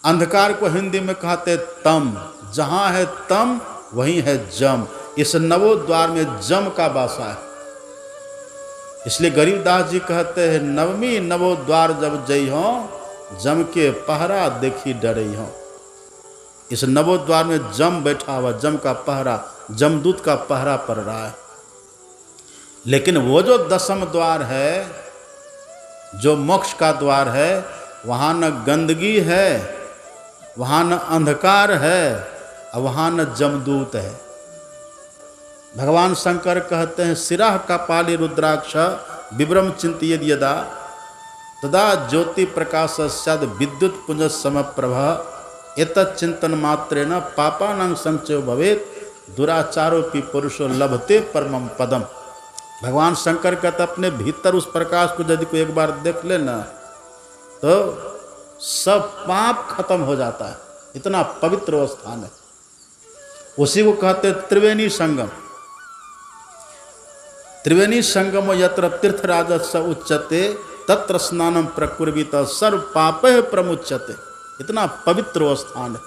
अंधकार को हिंदी में कहते तम, जहां है तम वहीं है जम। इस नवो द्वार में जम का वासा है। इसलिए गरीबदास जी कहते हैं नवमी नवो द्वार जब जई हो, जम के पहरा देखी डरई हो। इस नवो द्वार में जम बैठा हुआ, जम का पहरा, जमदूत का पहरा पड़ रहा है। लेकिन वो जो दसम द्वार है, जो मोक्ष का द्वार है, वहाँ न गंदगी है, वहाँ न अंधकार है, और वहाँ न जमदूत है। भगवान शंकर कहते हैं सिराह कपाली रुद्राक्ष विभ्रम चिंतियेद यदा तदा ज्योति प्रकाश सद विद्युत पुंज समप्रभ एतत् चिंतन मात्रेण पापानां संचयो भवेत् दुराचारोपि पुरुषो लभते परमं पदम। भगवान शंकर कहते अपने भीतर उस प्रकाश को यदि कोई एक बार देख ले ना, तो सब पाप खत्म हो जाता है। इतना पवित्र वो स्थान है। उसी को कहते त्रिवेणी संगम। त्रिवेणी संगम यत्र तीर्थराजस्य उच्यते तत्र स्नानम प्रकुर्वित सर्व पापः प्रमुच्यते। इतना पवित्र वो स्थान है।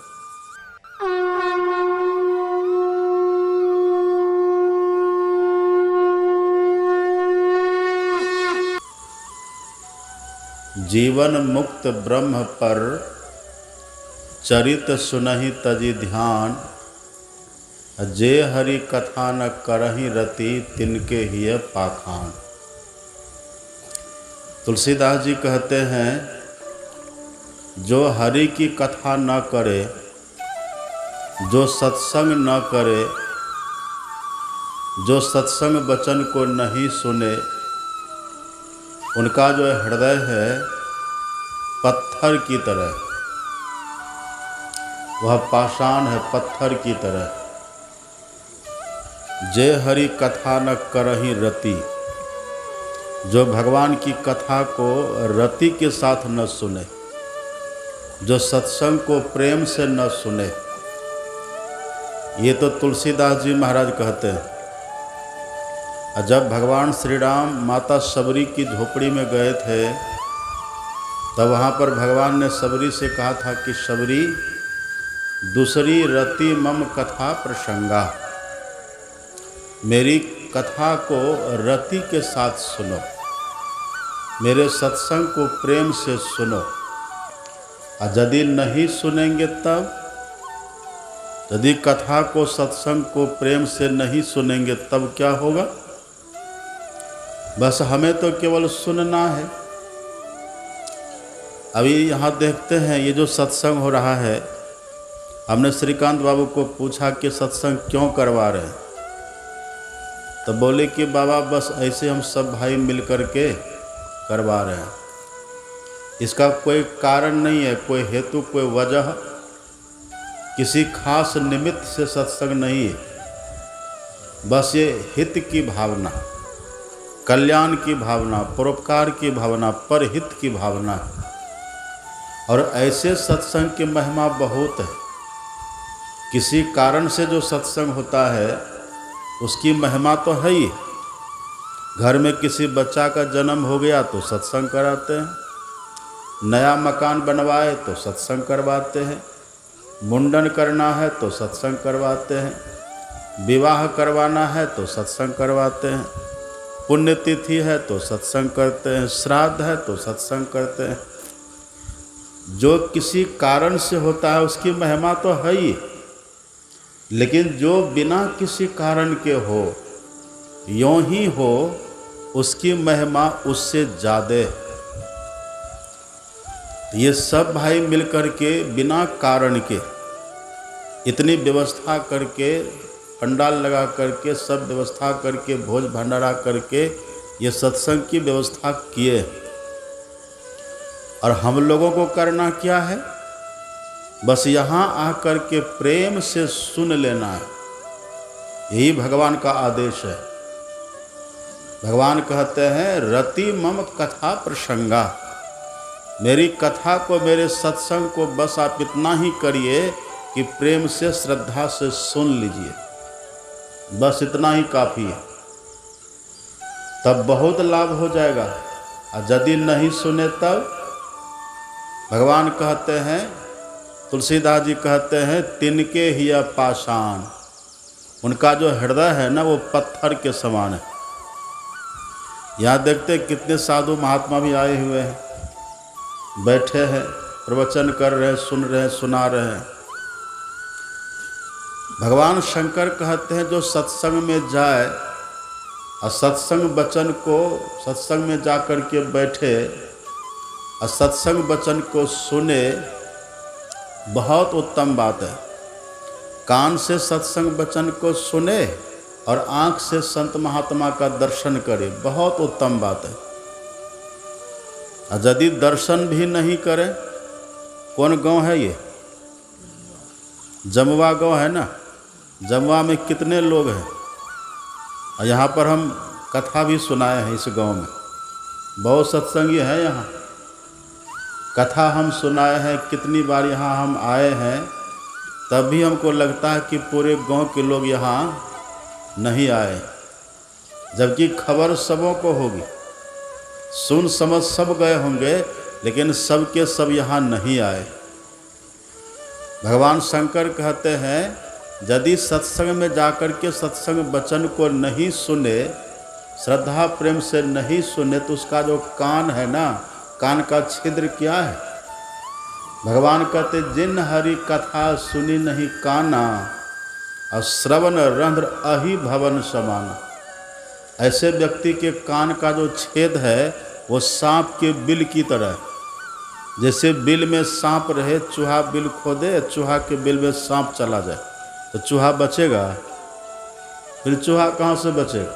जीवन मुक्त ब्रह्म पर चरित सुनहि तजी ध्यान जे हरि कथा न करहि रति तिनके हिय पाखान। तुलसीदास जी कहते हैं जो हरि की कथा न करे, जो सत्संग न करे, जो सत्संग वचन को नहीं सुने, उनका जो हृदय है पत्थर की तरह, वह पाषाण है, पत्थर की तरह। जय हरि कथा न करहि रति, जो भगवान की कथा को रति के साथ न सुने, जो सत्संग को प्रेम से न सुने। ये तो तुलसीदास जी महाराज कहते हैं। जब भगवान श्री राम माता शबरी की झोपड़ी में गए थे, तब वहाँ पर भगवान ने शबरी से कहा था कि शबरी दूसरी रति मम कथा प्रसंगा, मेरी कथा को रति के साथ सुनो, मेरे सत्संग को प्रेम से सुनो। और यदि नहीं सुनेंगे तब, यदि कथा को सत्संग को प्रेम से नहीं सुनेंगे तब क्या होगा? बस हमें तो केवल सुनना है। अभी यहाँ देखते हैं ये जो सत्संग हो रहा है, हमने श्रीकांत बाबू को पूछा कि सत्संग क्यों करवा रहे हैं, तो बोले कि बाबा बस ऐसे हम सब भाई मिल कर के करवा रहे हैं। इसका कोई कारण नहीं है, कोई हेतु, कोई वजह, किसी खास निमित्त से सत्संग नहीं है। बस ये हित की भावना, कल्याण की भावना, परोपकार की भावना, परहित की भावना। और ऐसे सत्संग की महिमा बहुत है। किसी कारण से जो सत्संग होता है उसकी महिमा तो है ही। घर में किसी बच्चा का जन्म हो गया तो सत्संग कराते हैं, नया मकान बनवाए तो सत्संग करवाते हैं, मुंडन करना है तो सत्संग करवाते हैं, विवाह करवाना है तो सत्संग करवाते हैं, पुण्यतिथि है तो सत्संग करते हैं, श्राद्ध है तो सत्संग करते हैं। जो किसी कारण से होता है उसकी महिमा तो है ही, लेकिन जो बिना किसी कारण के हो, यों ही हो, उसकी महिमा उससे ज़्यादा है। ये सब भाई मिलकर के बिना कारण के इतनी व्यवस्था करके, पंडाल लगा करके, सब व्यवस्था करके, भोज भंडारा करके ये सत्संग की व्यवस्था किए। और हम लोगों को करना क्या है? बस यहाँ आकर के प्रेम से सुन लेना है। यही भगवान का आदेश है। भगवान कहते हैं रति मम कथा प्रसंगा, मेरी कथा को, मेरे सत्संग को बस आप इतना ही करिए कि प्रेम से, श्रद्धा से सुन लीजिए। बस इतना ही काफ़ी है, तब बहुत लाभ हो जाएगा। और यदि नहीं सुने तब भगवान कहते हैं तुलसीदास जी कहते हैं तिनके हिया पाषाण, उनका जो हृदय है ना वो पत्थर के समान है। यहाँ देखते कितने साधु महात्मा भी आए हुए हैं, बैठे हैं, प्रवचन कर रहे हैं, सुन रहे हैं, सुना रहे हैं। भगवान शंकर कहते हैं जो सत्संग में जाए और सत्संग वचन को सत्संग में जा कर के बैठे और सत्संग वचन को सुने, बहुत उत्तम बात है। कान से सत्संग वचन को सुने और आँख से संत महात्मा का दर्शन करे, बहुत उत्तम बात है। और यदि दर्शन भी नहीं करें, कौन गांव है ये? जमुआ गांव है ना। जमुआ में कितने लोग हैं, और यहाँ पर हम कथा भी सुनाए हैं। इस गांव में बहुत सत्संगी हैं, यहाँ कथा हम सुनाए हैं। कितनी बार यहाँ हम आए हैं, तब भी हमको लगता है कि पूरे गांव के लोग यहाँ नहीं आए, जबकि खबर सबों को होगी, सुन समझ सब गए होंगे, लेकिन सब के सब यहाँ नहीं आए। भगवान शंकर कहते हैं यदि सत्संग में जाकर के सत्संग वचन को नहीं सुने, श्रद्धा प्रेम से नहीं सुने, तो उसका जो कान है ना, कान का छिद्र क्या है? भगवान कहते जिन हरि कथा सुनी नहीं काना, और श्रवण रंध्र अहि भवन समाना। ऐसे व्यक्ति के कान का जो छेद है वो सांप के बिल की तरह। जैसे बिल में सांप रहे, चूहा बिल खोदे, चूहा के बिल में सांप चला जाए तो चूहा बचेगा? फिर चूहा कहाँ से बचेगा?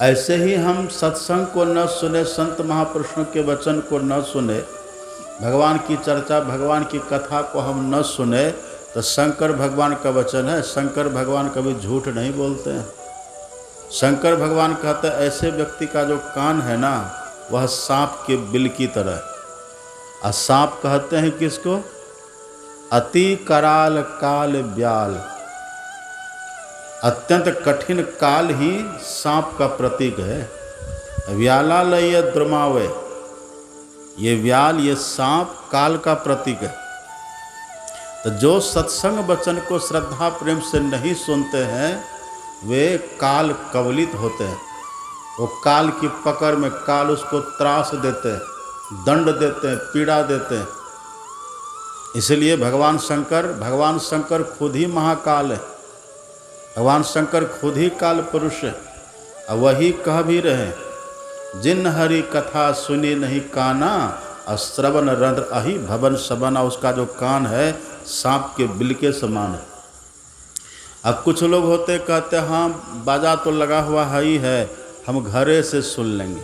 ऐसे ही हम सत्संग को न सुने, संत महापुरुषों के वचन को न सुने, भगवान की चर्चा, भगवान की कथा को हम न सुने, तो शंकर भगवान का वचन है। शंकर भगवान कभी झूठ नहीं बोलते हैं। शंकर भगवान कहते हैं ऐसे व्यक्ति का जो कान है ना, वह सांप के बिल की तरह। और सांप कहते हैं किसको? अति कराल काल ब्याल। अत्यंत कठिन काल ही सांप का प्रतीक है। व्याला लय द्रुमावे, ये व्याल, ये सांप काल का प्रतीक है। तो जो सत्संग वचन को श्रद्धा प्रेम से नहीं सुनते हैं, वे काल कवलित होते हैं। वो काल की पकड़ में, काल उसको त्रास देते हैं, दंड देते हैं, पीड़ा देते हैं। इसलिए भगवान शंकर खुद ही महाकाल है। भगवान शंकर खुद ही काल पुरुष है। और वही कह भी रहे, जिन हरि कथा सुनी नहीं काना, और श्रवण रंध्र अहि भवन सबना। उसका जो कान है सांप के बिल के समान है। अब कुछ लोग होते कहते हाँ बाजा तो लगा हुआ है ही है, हम घरे से सुन लेंगे,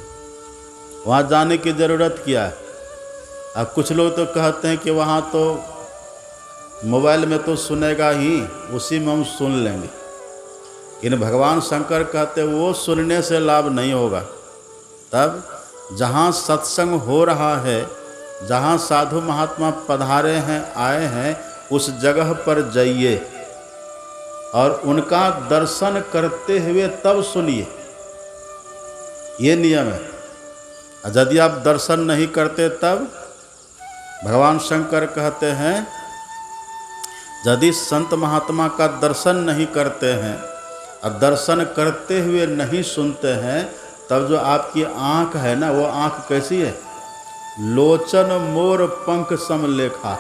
वहाँ जाने की ज़रूरत क्या है। अब कुछ लोग तो कहते हैं कि वहाँ तो मोबाइल में तो सुनेगा ही, उसी में हम सुन लेंगे। लेकिन भगवान शंकर कहते हैं वो सुनने से लाभ नहीं होगा। तब जहाँ सत्संग हो रहा है, जहाँ साधु महात्मा पधारे हैं, आए हैं, उस जगह पर जाइए और उनका दर्शन करते हुए तब सुनिए। ये नियम है। यदि आप दर्शन नहीं करते, तब भगवान शंकर कहते हैं यदि संत महात्मा का दर्शन नहीं करते हैं और दर्शन करते हुए नहीं सुनते हैं, तब जो आपकी आँख है ना, वो आँख कैसी है? लोचन मोर पंख समलेखा।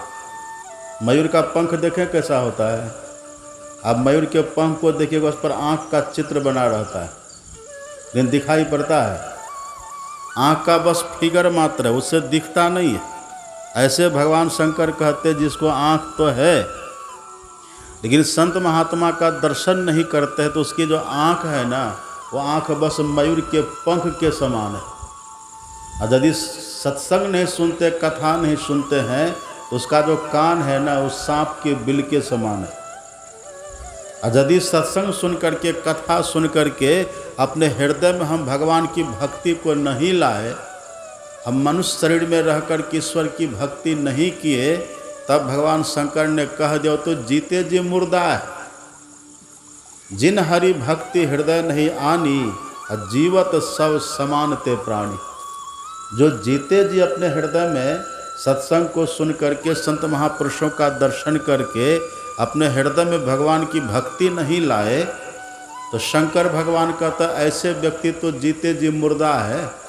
मयूर का पंख देखें कैसा होता है। आप मयूर के पंख को देखिएगा, उस पर आँख का चित्र बना रहता है, लेकिन दिखाई पड़ता है। आँख का बस फिगर मात्र है, उससे दिखता नहीं है। ऐसे भगवान शंकर कहते जिसको आँख तो है, लेकिन संत महात्मा का दर्शन नहीं करते हैं, तो उसकी जो आँख है ना, वो आँख बस मयूर के पंख के समान है। और यदि सत्संग नहीं सुनते, कथा नहीं सुनते हैं, तो उसका जो कान है ना, वो सांप के बिल के समान है। और यदि सत्संग सुन करके, कथा सुन करके अपने हृदय में हम भगवान की भक्ति को नहीं लाए, हम मनुष्य शरीर में रहकर ईश्वर की भक्ति नहीं किए, तब भगवान शंकर ने कह दिया तो जीते जी मुर्दा है। जिन हरि भक्ति हृदय नहीं आनी, जीवत सब समान ते प्राणी। जो जीते जी अपने हृदय में सत्संग को सुन करके, संत महापुरुषों का दर्शन करके अपने हृदय में भगवान की भक्ति नहीं लाए तो शंकर भगवान कहता ऐसे व्यक्ति तो जीते जी मुर्दा है,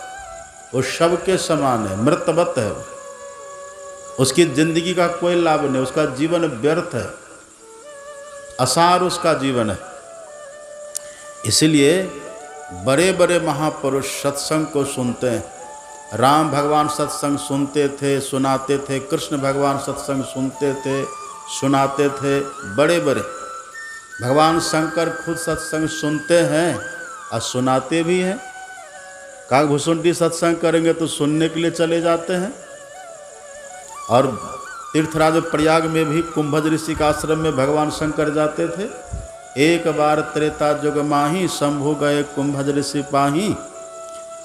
वो शव के समान है, मृतवत है, उसकी जिंदगी का कोई लाभ नहीं, उसका जीवन व्यर्थ है, असार उसका जीवन है। इसलिए बड़े बड़े महापुरुष सत्संग को सुनते हैं। राम भगवान सत्संग सुनते थे, सुनाते थे, कृष्ण भगवान सत्संग सुनते थे, सुनाते थे, बड़े बड़े भगवान शंकर खुद सत्संग सुनते हैं और सुनाते भी हैं। काकभूषुंडी सत्संग करेंगे तो सुनने के लिए चले जाते हैं। और तीर्थराज प्रयाग में भी कुंभज ऋषि का आश्रम में भगवान शंकर जाते थे। एक बार त्रेता जुग माही, शंभु गए कुंभज ऋषि पाही,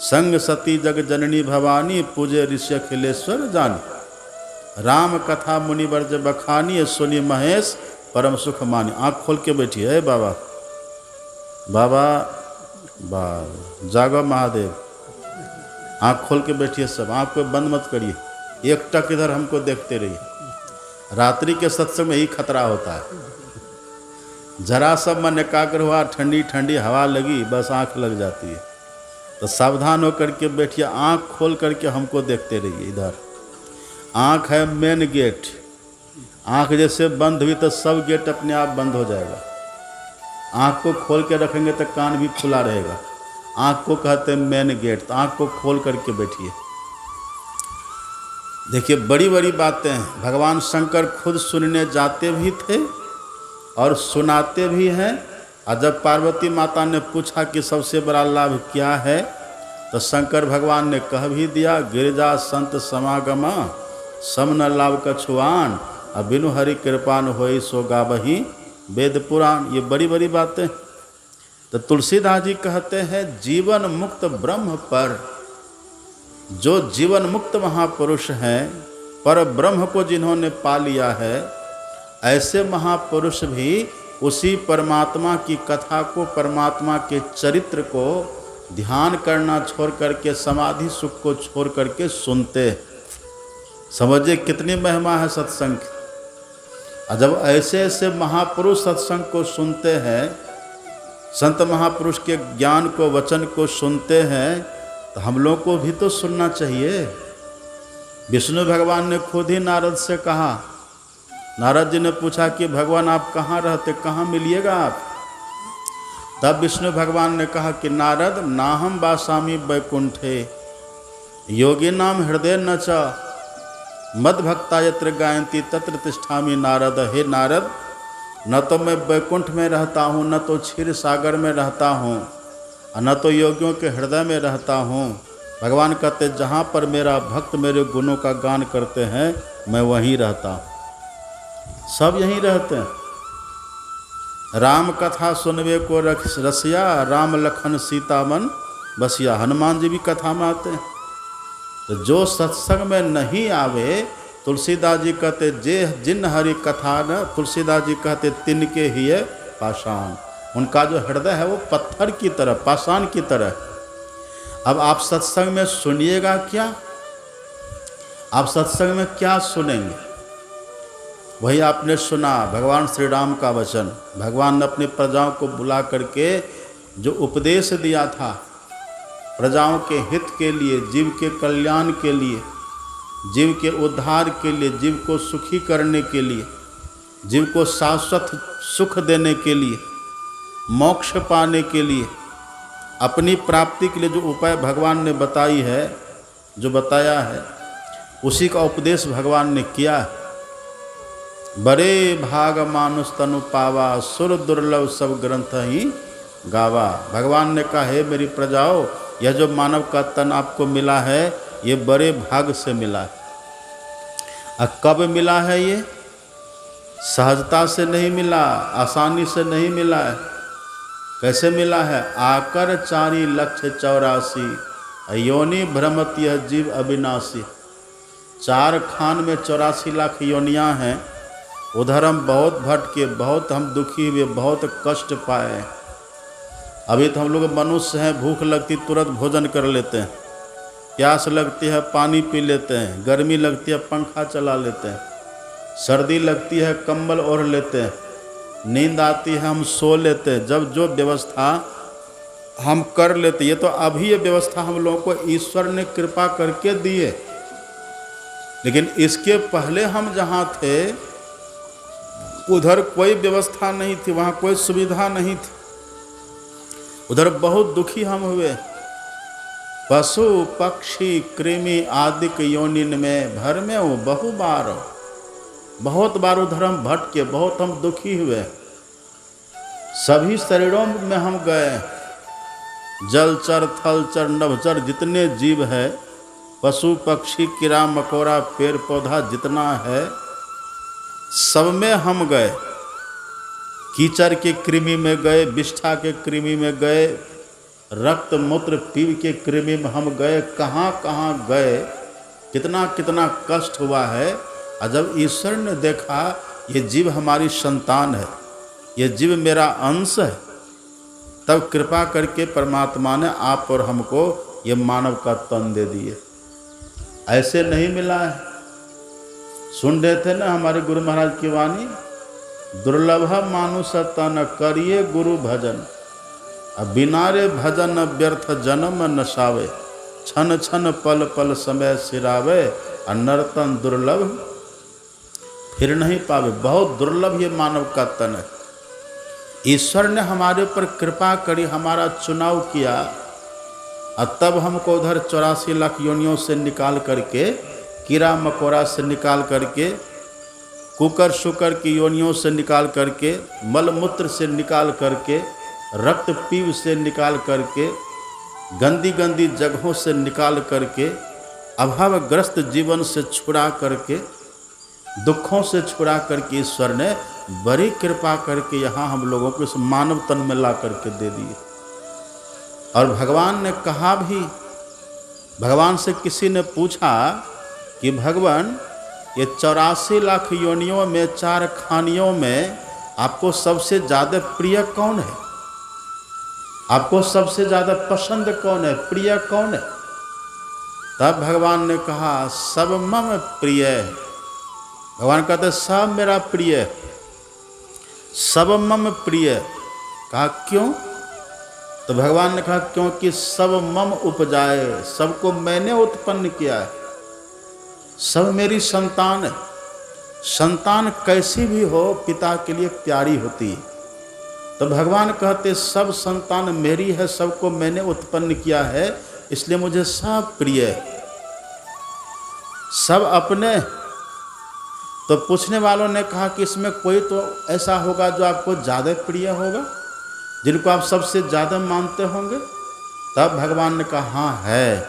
संग सती जग जननी भवानी, पूजे ऋषि अखिलेश्वर जानी। राम कथा मुनि वर्ज बखानी, सुनी महेश परम सुख मानी। आँख खोल के बैठी है बाबा, बाबा बाबा जागो महादेव, आँख खोल के बैठिए सब, आँख को बंद मत करिए, एक टक इधर हमको देखते रहिए। रात्रि के सत्संग में ही खतरा होता है, जरा सब मन एकाग्र हुआ, ठंडी ठंडी हवा लगी, बस आँख लग जाती है। तो सावधान होकर के बैठिए, आँख खोल करके हमको देखते रहिए। इधर आँख है मेन गेट, आँख जैसे बंद हुई तो सब गेट अपने आप बंद हो जाएगा। आँख को खोल के रखेंगे तो कान भी खुला रहेगा। आँख को कहते हैं मेन गेट, तो आँख को खोल करके बैठिए। देखिए बड़ी बड़ी बातें हैं। भगवान शंकर खुद सुनने जाते भी थे और सुनाते भी हैं। और जब पार्वती माता ने पूछा कि सबसे बड़ा लाभ क्या है, तो शंकर भगवान ने कह भी दिया, गिरिजा संत समागमा समन लाभ कछुआन, और बिनु हरि कृपान होई सो गावही वेद पुराण। ये बड़ी बड़ी बातें। तो तुलसीदास जी कहते हैं जीवन मुक्त ब्रह्म पर, जो जीवन मुक्त महापुरुष हैं, पर ब्रह्म को जिन्होंने पा लिया है, ऐसे महापुरुष भी उसी परमात्मा की कथा को, परमात्मा के चरित्र को ध्यान करना छोड़ करके, समाधि सुख को छोड़ करके सुनते। समझिए कितनी महिमा है सत्संग। और जब ऐसे ऐसे महापुरुष सत्संग को सुनते हैं, संत महापुरुष के ज्ञान को, वचन को सुनते हैं, तो हम लोग को भी तो सुनना चाहिए। विष्णु भगवान ने खुद ही नारद से कहा, नारद जी ने पूछा कि भगवान आप कहाँ रहते, कहाँ मिलिएगा आप? तब विष्णु भगवान ने कहा कि नारद नाहम वासामि वैकुंठे योगी नाम हृदय न च मद भक्ता यत्र गायंती तत्र तिष्ठामि नारद। हे नारद, न तो मैं वैकुंठ में रहता हूँ, न तो क्षीर सागर में रहता हूँ, और न तो योगियों के हृदय में रहता हूँ। भगवान कहते जहाँ पर मेरा भक्त मेरे गुणों का गान करते हैं, मैं वहीं रहता हूँ। सब यहीं रहते हैं। राम कथा सुनवे को रसिया, राम लखन सीता मन बसिया। हनुमान जी भी कथा में आते हैं। तो जो सत्संग में नहीं आवे, तुलसीदास जी कहते जे जिन हरि कथा न, तुलसीदास जी कहते तिनके ही है पाषाण। उनका जो हृदय है वो पत्थर की तरह, पाषाण की तरह। अब आप सत्संग में सुनिएगा क्या? आप सत्संग में क्या सुनेंगे? वही आपने सुना भगवान श्री राम का वचन। भगवान ने अपनी प्रजाओं को बुला करके जो उपदेश दिया था, प्रजाओं के हित के लिए, जीव के कल्याण के लिए, जीव के उद्धार के लिए, जीव को सुखी करने के लिए, जीव को शाश्वत सुख देने के लिए, मोक्ष पाने के लिए, अपनी प्राप्ति के लिए जो उपाय भगवान ने बताई है, जो बताया है, उसी का उपदेश भगवान ने किया है। बड़े भाग मानुष तनु पावा, सुर दुर्लभ सब ग्रंथ ही गावा। भगवान ने कहा हे मेरी प्रजाओं, यह जो मानव का तन आपको मिला है, ये बड़े भाग से मिला है। और कब मिला है? ये सहजता से नहीं मिला, आसानी से नहीं मिला है। कैसे मिला है? आकर 4,84,000 योनि भ्रमत यह जीव अविनाशी। 4 खान में 84 लाख योनियाँ हैं। उधर हम बहुत भटके, बहुत हम दुखी हुए, बहुत कष्ट पाए। अभी तो हम लोग मनुष्य हैं, भूख लगती तुरंत भोजन कर लेते हैं, प्यास लगती है पानी पी लेते हैं, गर्मी लगती है पंखा चला लेते हैं, सर्दी लगती है कंबल ओढ़ लेते हैं, नींद आती है हम सो लेते हैं। जब जो व्यवस्था हम कर लेते, ये तो अभी ये व्यवस्था हम लोगों को ईश्वर ने कृपा करके दी है, लेकिन इसके पहले हम जहाँ थे उधर कोई व्यवस्था नहीं थी, वहाँ कोई सुविधा नहीं थी, उधर बहुत दुखी हम हुए। पशु पक्षी कृमि आदिक योनिन में भर में वो बहुत बार उधर हम भटके, बहुत हम दुखी हुए। सभी शरीरों में हम गए, जलचर थलचर नभचर जितने जीव है, पशु पक्षी कीड़ा मकोड़ा पेड़ पौधा जितना है, सब में हम गए। कीचड़ के कृमि में गए, विष्ठा के कृमि में गए, रक्त मूत्र पीव के कृमि में हम गए, कहाँ कहाँ गए, कितना कितना कष्ट हुआ है। और जब ईश्वर ने देखा ये जीव हमारी संतान है, ये जीव मेरा अंश है, तब कृपा करके परमात्मा ने आप और हमको ये मानव का तन दे दिए। ऐसे नहीं मिला है। सुन रहे थे ना हमारे गुरु महाराज की वाणी, दुर्लभ मानुष तन करिए गुरु भजन, बिना रे भजन व्यर्थ जन्म नसावे, छन छन पल पल समय सिरावे, नर्तन दुर्लभ फिर नहीं पावे। बहुत दुर्लभ ये मानव का तन है। ईश्वर ने हमारे ऊपर कृपा करी, हमारा चुनाव किया, और तब हमको उधर 84 लाख योनियों से निकाल करके, कीड़ा मकोड़ा से निकाल करके, कुकर शुकर की योनियों से निकाल करके, मल मूत्र से निकाल करके, रक्त पीव से निकाल करके, गंदी गंदी जगहों से निकाल करके, अभावग्रस्त जीवन से छुड़ा करके, दुखों से छुड़ा करके ईश्वर ने बड़ी कृपा करके यहाँ हम लोगों को इस मानव तन में ला करके दे दिए। और भगवान ने कहा भी, भगवान से किसी ने पूछा कि भगवान ये 84 लाख योनियों में, 4 खानियों में आपको सबसे ज़्यादा प्रिय कौन है, आपको सबसे ज़्यादा पसंद कौन है, प्रिय कौन है? तब भगवान ने कहा सब मम प्रिय है। भगवान कहते सब मेरा प्रिय है, सब मम प्रिय। कहा क्यों? तो भगवान ने कहा क्योंकि सब मम उपजाए, सबको मैंने उत्पन्न किया है, सब मेरी संतान है। संतान कैसी भी हो पिता के लिए प्यारी होती है। तो भगवान कहते सब संतान मेरी है, सबको मैंने उत्पन्न किया है, इसलिए मुझे सब प्रिय है, सब अपने। तो पूछने वालों ने कहा कि इसमें कोई तो ऐसा होगा जो आपको ज़्यादा प्रिय होगा, जिनको आप सबसे ज़्यादा मानते होंगे। तब भगवान ने कहा हाँ है।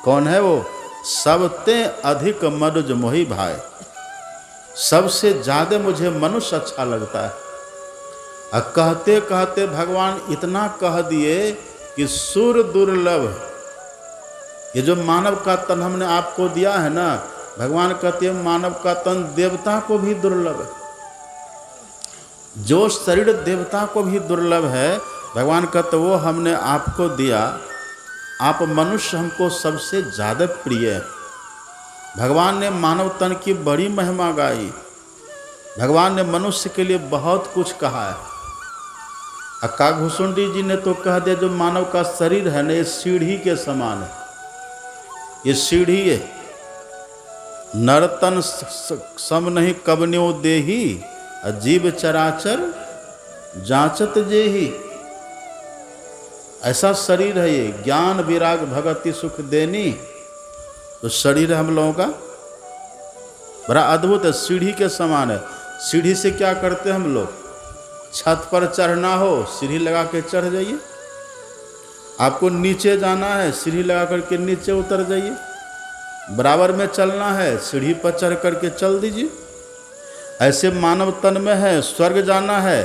कौन है वो? सबते अधिक मनुज मोहि भाई, सबसे ज़्यादा मुझे मनुष्य अच्छा लगता है। और कहते कहते भगवान इतना कह दिए कि सुर दुर्लभ, ये जो मानव का तन हमने आपको दिया है ना, भगवान कहते हैं मानव का तन देवता को भी दुर्लभ है। जो शरीर देवता को भी दुर्लभ है, भगवान कहते वो हमने आपको दिया, आप मनुष्य हमको सबसे ज़्यादा प्रिय है। भगवान ने मानव तन की बड़ी महिमा गाई, भगवान ने मनुष्य के लिए बहुत कुछ कहा है। अक्का घुसुंडी जी ने तो कह दिया जो मानव का शरीर है ना, ये सीढ़ी के समान है, ये सीढ़ी है, नरतन सम नहीं कबन्यो देही, अजीब चराचर जांचत जेही। ऐसा शरीर है ये, ज्ञान विराग भगति सुख देनी। तो शरीर हम लोगों का बड़ा अद्भुत है, सीढ़ी के समान है। सीढ़ी से क्या करते हैं हम लोग? छत पर चढ़ना हो सीढ़ी लगा के चढ़ जाइए, आपको नीचे जाना है सीढ़ी लगा करके नीचे उतर जाइए, बराबर में चलना है सीढ़ी पर चढ़ करके चल दीजिए। ऐसे मानव तन में है स्वर्ग जाना है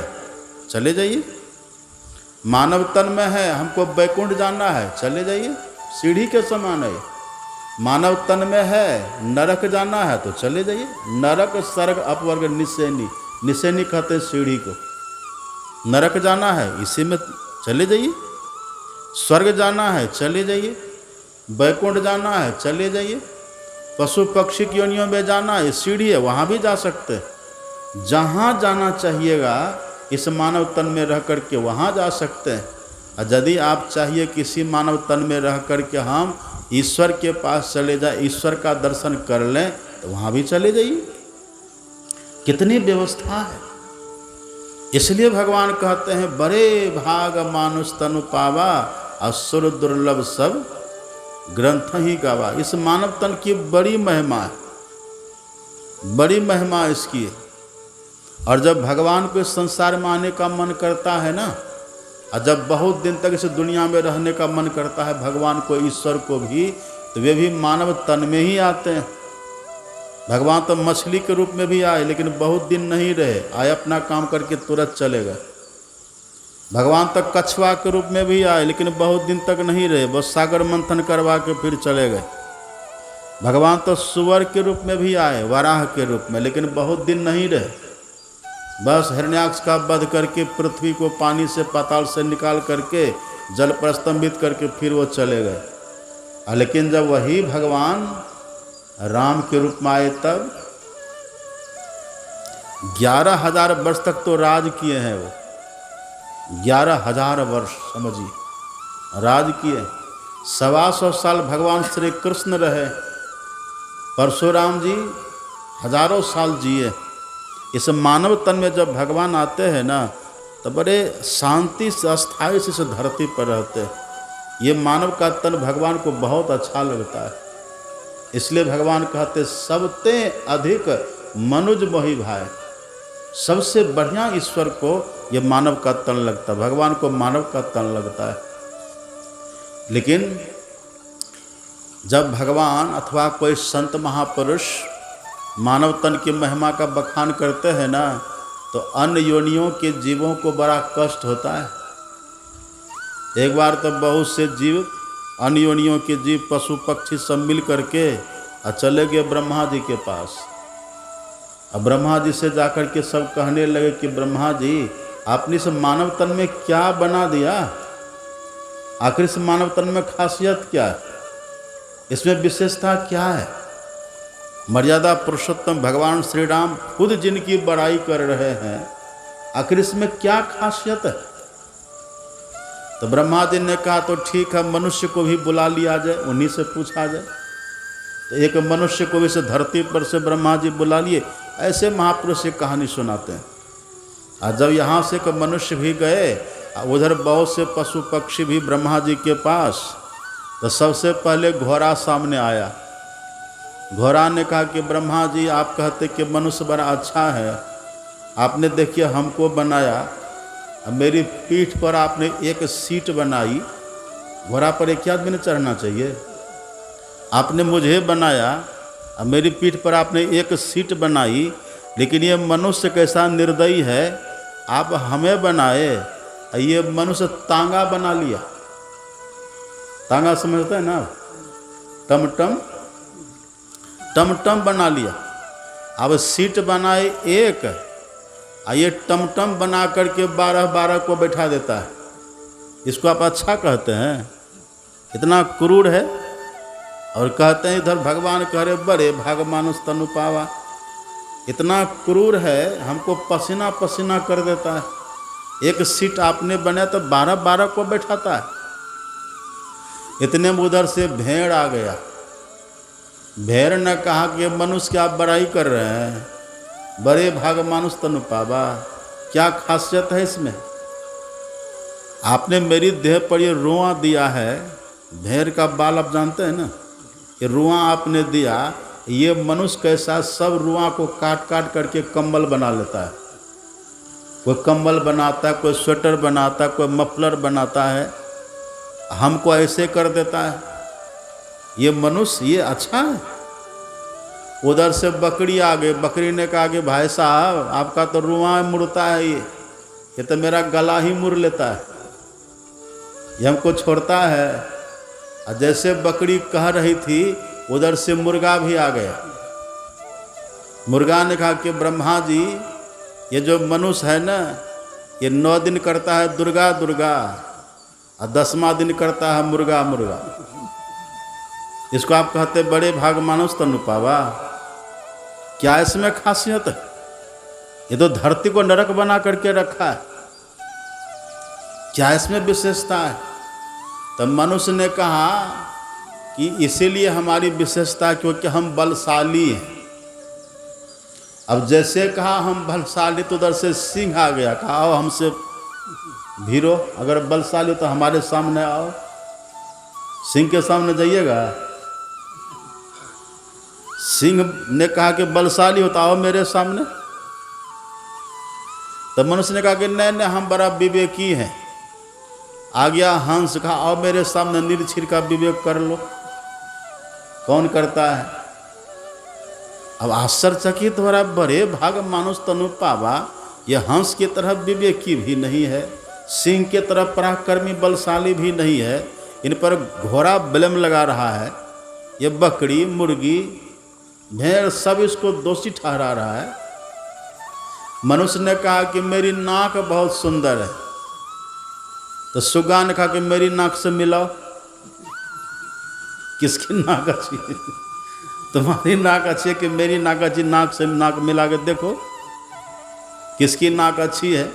चले जाइए, मानव तन में है हमको बैकुंठ जाना है चले जाइए, सीढ़ी के समान है। मानव तन में है नरक जाना है तो चले जाइए, नरक सर्ग अपवर्ग निसेनी, निसेनी कहते सीढ़ी को। नरक जाना है इसी में चले जाइए, स्वर्ग जाना है चले जाइए। बैकुंठ जाना है चले जाइए, पशु पक्षी की योनियों में जाना है सीढ़ी है वहाँ भी जा सकते हैं, जहाँ जाना चाहिएगा इस मानव तन में रह कर के वहाँ जा सकते हैं। और यदि आप चाहिए किसी मानव तन में रह कर के हम ईश्वर के पास चले जाए, ईश्वर का दर्शन कर लें, तो वहाँ भी चले जाइए। कितनी व्यवस्था है। इसलिए भगवान कहते हैं बड़े भाग मानुष तनु पावा, असुर दुर्लभ सब ग्रंथ ही गावा। इस मानव तन की बड़ी महिमा है, बड़ी महिमा इसकी है। और जब भगवान को इस संसार में आने का मन करता है ना, और जब बहुत दिन तक इस दुनिया में रहने का मन करता है भगवान को, ईश्वर को भी, तो वे भी मानव तन में ही आते हैं। भगवान तो मछली के रूप में भी आए लेकिन बहुत दिन नहीं रहे, आए अपना काम करके तुरंत चले गए। भगवान तो कछुआ के रूप में भी आए लेकिन बहुत दिन तक नहीं रहे, बस सागर मंथन करवा के फिर चले गए। भगवान तो सुअर के रूप में भी आए, वराह के रूप में, लेकिन बहुत दिन नहीं रहे, बस हिरण्याक्ष का वध करके पृथ्वी को पानी से पाताल से निकाल करके जल पर स्तंभित करके फिर वो चले गए। लेकिन जब वही भगवान राम के रूप में आए तब 11,000 वर्ष तक तो राज किए हैं वो, 11,000 वर्ष समझिए राज किए। 125 साल भगवान श्री कृष्ण रहे, परशुराम जी हजारों साल जिए। इस मानव तन में जब भगवान आते हैं ना, तो बड़े शांति से अस्थायी से इस धरती पर रहते हैं। ये मानव का तन भगवान को बहुत अच्छा लगता है, इसलिए भगवान कहते सबते अधिक मनुज मोहि भाई। सबसे बढ़िया ईश्वर को ये मानव का तन लगता है, भगवान को मानव का तन लगता है। लेकिन जब भगवान अथवा कोई संत महापुरुष मानव तन की महिमा का बखान करते हैं ना, तो अन्य योनियों के जीवों को बड़ा कष्ट होता है। एक बार तो बहुत से जीव, अन्य योनियों के जीव, पशु पक्षी सब मिल करके चले गए ब्रह्मा जी के पास। अब ब्रह्मा जी से जाकर के सब कहने लगे कि ब्रह्मा जी आपने इस मानव तन में क्या बना दिया, आखिर इस मानव तन में खासियत क्या है, इसमें विशेषता क्या है। मर्यादा पुरुषोत्तम भगवान श्री राम खुद जिनकी बड़ाई कर रहे हैं, आखिर इसमें क्या खासियत है। तो ब्रह्मा जी ने कहा तो ठीक है, मनुष्य को भी बुला लिया जाए, उन्हीं से पूछा जाए। तो एक मनुष्य को भी इस धरती पर से ब्रह्मा जी बुला लिए। ऐसे महापुरुष एक कहानी सुनाते हैं। और जब यहाँ से एक मनुष्य भी गए, उधर बहुत से पशु पक्षी भी ब्रह्मा जी के पास, तो सबसे पहले घोड़ा सामने आया। घोड़ा ने कहा कि ब्रह्मा जी आप कहते कि मनुष्य बड़ा अच्छा है, आपने देखिए हमको बनाया, मेरी पीठ पर आपने एक सीट बनाई, घोड़ा पर एक आदमी ने चढ़ना चाहिए, आपने मुझे बनाया, मेरी पीठ पर आपने एक सीट बनाई, लेकिन ये मनुष्य कैसा निर्दयी है, आप हमें बनाए, ये मनुष्य तांगा बना लिया। तांगा समझते हैं ना, टमटम, टमटम बना लिया। अब सीट बनाए एक, ये टमटम बना करके 12-12 को बैठा देता है। इसको आप अच्छा कहते हैं? इतना क्रूर है। और कहते हैं इधर भगवान कह रहे बड़े भाग मानुष तनु पावा। इतना क्रूर है, हमको पसीना पसीना कर देता है। एक सीट आपने बनाया तो 12-12 को बैठाता है। इतने में उधर से भेड़ आ गया। भेड़ ने कहा कि मनुष्य की आप बड़ाई कर रहे हैं, बड़े भाग मानुष तनु पावा, क्या खासियत है इसमें? आपने मेरी देह पर ये रुआं दिया है, भेड़ का बाल आप जानते हैं ना, ये रुआं आपने दिया, ये मनुष्य कैसा सब रुआं को काट काट करके कंबल बना लेता है। कोई कंबल बनाता है, कोई स्वेटर बनाता है, कोई मफलर बनाता है, हमको ऐसे कर देता है। ये मनुष्य ये अच्छा है। उधर से बकरी आ गई। बकरी ने कहा कि भाई साहब आपका तो रुआं मुड़ता है, ये तो मेरा गला ही मुड़ लेता है, ये हमको छोड़ता है। और जैसे बकरी कह रही थी, उधर से मुर्गा भी आ गया। मुर्गा ने कहा कि ब्रह्मा जी ये जो मनुष्य है ना, ये 9 दिन करता है दुर्गा दुर्गा, और 10वां दिन करता है मुर्गा मुर्गा। इसको आप कहते बड़े भाग मानुष तनु पावा। क्या इसमें खासियत है? ये तो धरती को नरक बना करके रखा है। क्या इसमें विशेषता है? तब मनुष्य ने कहा कि इसीलिए हमारी विशेषता क्योंकि हम बलशाली हैं। अब जैसे कहा हम बलशाली तो उधर से सिंह आ गया, कहा आओ हमसे भिड़ो, अगर बलशाली तो हमारे सामने आओ। सिंह के सामने जाइएगा? सिंह ने कहा कि बलशाली होता आओ मेरे सामने। तब मनुष्य ने कहा कि नहीं नहीं हम बड़ा विवेकी हैं। आ गया हंस, कहा आओ मेरे सामने निर्छिर का विवेक कर लो। कौन करता है? अब आश्चर्यचकित हो रहा, बड़े भाग मानुष तनु पावा, यह हंस की तरह विवेकी भी नहीं है, सिंह के तरह पराक्रमी बलशाली भी नहीं है, इन पर घोड़ा ब्लेम लगा रहा है। ये बकरी मुर्गी भेड़ सब इसको दोषी ठहरा रहा है। मनुष्य ने कहा कि मेरी नाक बहुत सुंदर है। तो सुग्गा ने कहा कि मेरी नाक से मिलाओ। किसकी नाक अच्छी है? तुम्हारी नाक अच्छी है कि मेरी नाक अच्छी? नाक से नाक मिला के देखो किसकी नाक अच्छी है।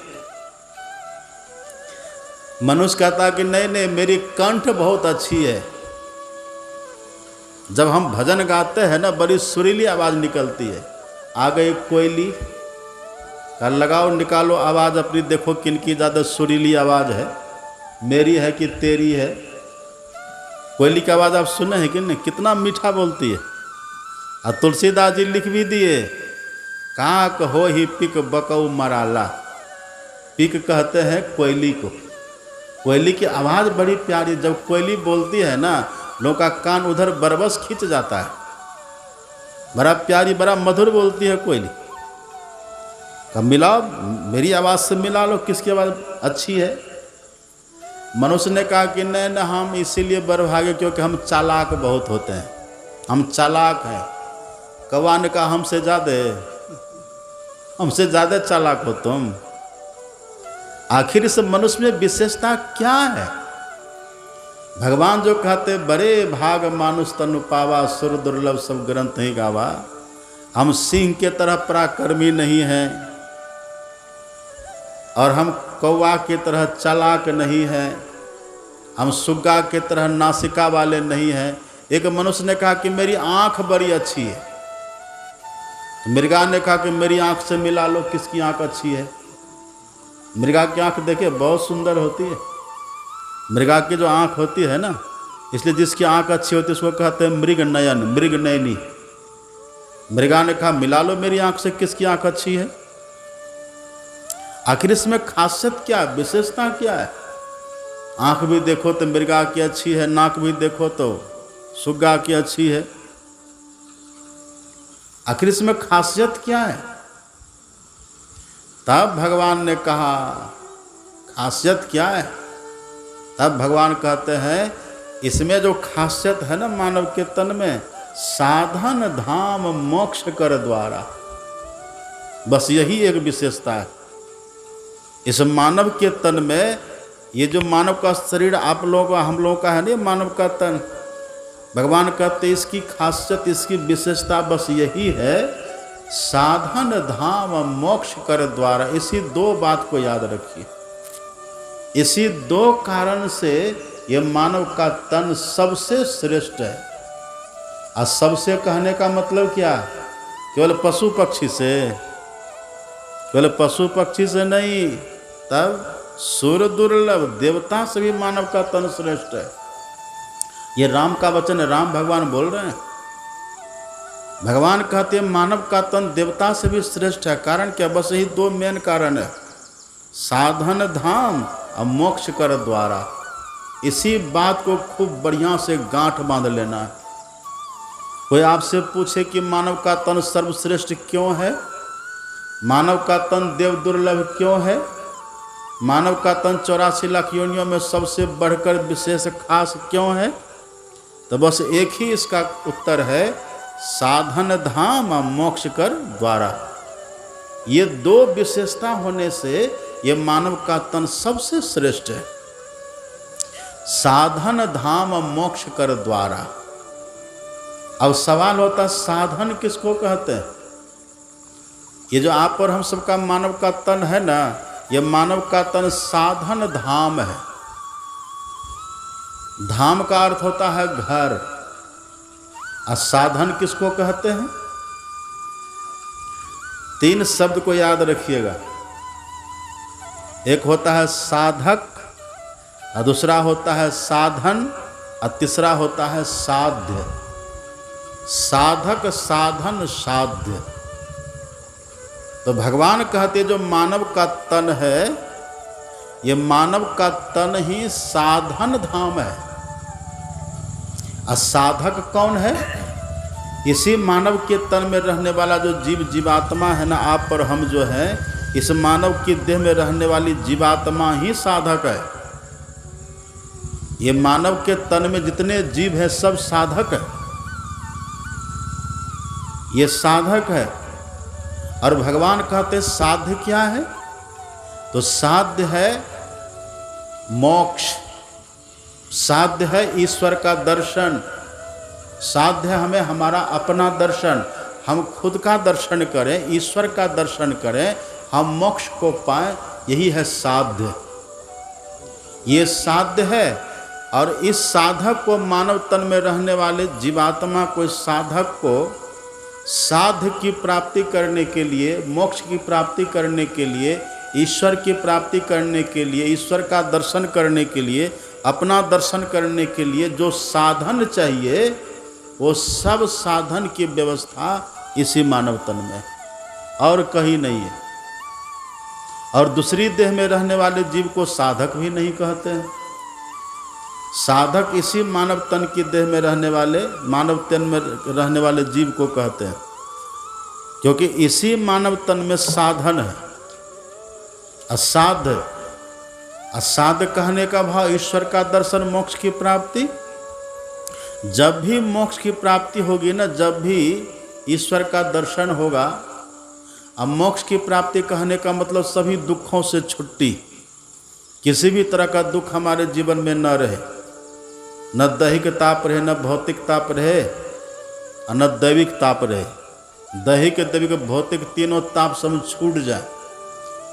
मनुष्य कहता कि नहीं नहीं मेरी कंठ बहुत अच्छी है। जब हम भजन गाते हैं ना बड़ी सुरीली आवाज़ निकलती है। आ गई कोयली, का लगाओ निकालो आवाज़ अपनी, देखो किनकी ज़्यादा सुरीली आवाज़ है, मेरी है कि तेरी है। कोयली की आवाज़ आप सुने हैं कि नहीं? कितना मीठा बोलती है। और तुलसीदास जी लिख भी दिए, काक हो ही पिक बकऊ मराला। पिक कहते हैं कोयली को। कोयली की आवाज़ बड़ी प्यारी, जब कोयली बोलती है ना लोगों का कान उधर बरबस खींच जाता है। बड़ा प्यारी बड़ा मधुर बोलती है कोयली। कब मिलाओ मेरी आवाज़ से मिला लो किसकी आवाज़ अच्छी है। मनुष्य ने कहा कि नहीं नहीं हम इसीलिए बरभागे क्योंकि हम चालाक बहुत होते हैं, हम चालाक हैं। कौवा ने कहा हमसे ज़्यादा चालाक हो तुम। आखिर इस मनुष्य में विशेषता क्या है? भगवान जो कहते बड़े भाग मानुष तनु पावा, सुर दुर्लभ सब ग्रंथ ही गावा। हम सिंह के तरह पराक्रमी नहीं हैं और हम कौवा की तरह चालाक नहीं हैं, हम सुग्गा की तरह नासिका वाले नहीं हैं। एक मनुष्य ने कहा कि मेरी आँख बड़ी अच्छी है। मृगा ने कहा कि मेरी आँख से मिला लो किसकी आँख अच्छी है। मृगा की आँख देखिए बहुत सुंदर होती है। मृगा की जो आँख होती है ना, इसलिए जिसकी आँख अच्छी होती है उसको कहते हैं मृग नयन, मृग नयनी। मृगा ने कहा मिला लो मेरी आँख से किसकी आँख अच्छी है। आखिर इसमें खासियत क्या है, विशेषता क्या है? आँख भी देखो तो मृगा की अच्छी है, नाक भी देखो तो सुग्गा की अच्छी है। आखिर इसमें खासियत क्या है? तब भगवान ने कहा खासियत क्या है? तब भगवान कहते हैं इसमें जो खासियत है ना मानव के तन में, साधन धाम मोक्ष कर द्वारा, बस यही एक विशेषता है। इस मानव के तन में, ये जो मानव का शरीर आप लोगों का हम लोगों का है ना मानव का तन, भगवान कहते इसकी खासियत इसकी विशेषता बस यही है, साधन धाम मोक्ष कर द्वारा। इसी दो बात को याद रखिए। इसी दो कारण से ये मानव का तन सबसे श्रेष्ठ है। और सबसे कहने का मतलब क्या? केवल पशु पक्षी से, केवल पशु पक्षी से नहीं, तब सुर दुर्लभ देवता से भी मानव का तन श्रेष्ठ है। ये राम का वचन है, राम भगवान बोल रहे हैं। भगवान कहते हैं मानव का तन देवता से भी श्रेष्ठ है। कारण क्या? बस यही दो मेन कारण है, साधन धाम और मोक्ष कर द्वारा। इसी बात को खूब बढ़िया से गांठ बांध लेना है। कोई आपसे पूछे कि मानव का तन सर्वश्रेष्ठ क्यों है, मानव का तन देव दुर्लभ क्यों है, मानव का तन 84 लाख योनियों में सबसे बढ़कर विशेष खास क्यों है, तो बस एक ही इसका उत्तर है, साधन धाम मोक्ष कर द्वारा। ये दो विशेषता होने से ये मानव का तन सबसे श्रेष्ठ है। साधन धाम मोक्ष कर द्वारा। अब सवाल होता है साधन किसको कहते हैं। ये जो आप और हम सबका मानव का तन है ना, ये मानव का तन साधन धाम है। धाम का अर्थ होता है घर, और साधन किसको कहते हैं। 3 शब्द को याद रखिएगा, एक होता है साधक, और दूसरा होता है साधन, और तीसरा होता है साध्य। साधक, साधन, साध्य। तो भगवान कहते जो मानव का तन है, ये मानव का तन ही साधन धाम है। और साधक कौन है? इसी मानव के तन में रहने वाला जो जीवात्मा है ना, आप और हम जो है, इस मानव की देह में रहने वाली जीवात्मा ही साधक है। ये मानव के तन में जितने जीव हैं सब साधक है, ये साधक है। और भगवान कहते साध्य क्या है? तो साध्य है मोक्ष, साध्य है ईश्वर का दर्शन, साध्य है हमें हमारा अपना दर्शन, हम खुद का दर्शन करें, ईश्वर का दर्शन करें, हम मोक्ष को पाएं, यही है साध्य। ये साध्य है। और इस साधक को, मानव तन में रहने वाले जीवात्मा को, इस साधक को साध्य की प्राप्ति करने के लिए, मोक्ष की प्राप्ति करने के लिए, ईश्वर की प्राप्ति करने के लिए, ईश्वर का दर्शन करने के लिए, अपना दर्शन करने के लिए जो साधन चाहिए, वो सब साधन की व्यवस्था इसी मानव तन में, और कहीं नहीं है। और दूसरी देह में रहने वाले जीव को साधक भी नहीं कहते हैं। साधक इसी मानव तन की देह में रहने वाले, मानव तन में रहने वाले जीव को कहते हैं, क्योंकि इसी मानव तन में साधन है। असाध्य, असाध्य कहने का भाव ईश्वर का दर्शन, मोक्ष की प्राप्ति। जब भी मोक्ष की प्राप्ति होगी ना, जब भी ईश्वर का दर्शन होगा, अब मोक्ष की प्राप्ति कहने का मतलब सभी दुखों से छुट्टी, किसी भी तरह का दुख हमारे जीवन में न रहे, न दैहिक ताप रहे, न भौतिक ताप रहे, और न दैविक ताप रहे। दैहिक, दैविक, भौतिक तीनों ताप सब छूट जाए।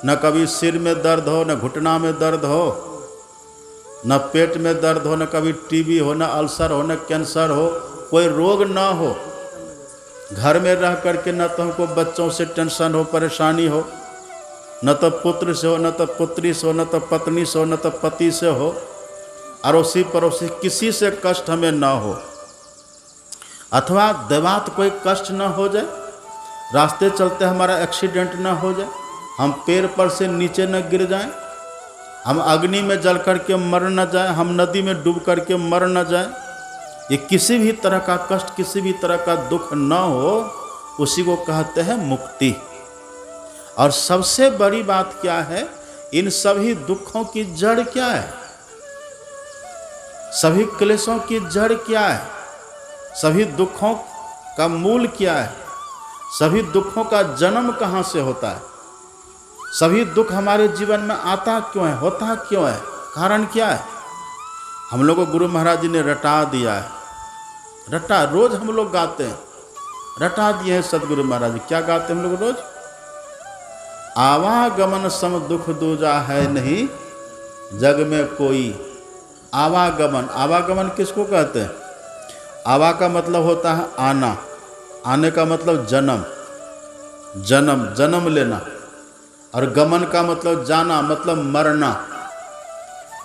न कभी सिर में दर्द हो, न घुटना में दर्द हो, न पेट में दर्द हो, न कभी टीबी हो, न अल्सर हो, न कैंसर हो, कोई रोग न हो। घर में रह करके न तो हमको बच्चों से टेंशन हो, परेशानी हो, न तो पुत्र से हो, न तो पुत्री से हो, न तो पत्नी से हो, न तो पति से हो, अड़ोसी पड़ोसी किसी से कष्ट हमें न हो, अथवा देवात कोई कष्ट न हो जाए, रास्ते चलते हमारा एक्सीडेंट न हो जाए, हम पेड़ पर से नीचे न गिर जाएं, हम अग्नि में जल करके मर न जाएं, हम नदी में डूब करके मर न जाएं। ये किसी भी तरह का कष्ट, किसी भी तरह का दुख न हो, उसी को कहते हैं मुक्ति। और सबसे बड़ी बात क्या है, इन सभी दुखों की जड़ क्या है, सभी क्लेशों की जड़ क्या है, सभी दुखों का मूल क्या है, सभी दुखों का जन्म कहाँ से होता है, सभी दुख हमारे जीवन में आता क्यों है, होता क्यों है, कारण क्या है। हम लोग को गुरु महाराज जी ने रटा दिया है, रटा, रोज हम लोग गाते हैं, रटा दिए हैं सदगुरु महाराज जी। क्या गाते हैं हम लोग रोज? आवागमन सम दुख दूजा है नहीं जग में कोई। आवागमन, आवागमन किसको कहते हैं? आवा का मतलब होता है आना, आने का मतलब जन्म, जन्म, जन्म लेना, और गमन का मतलब जाना, मतलब मरना।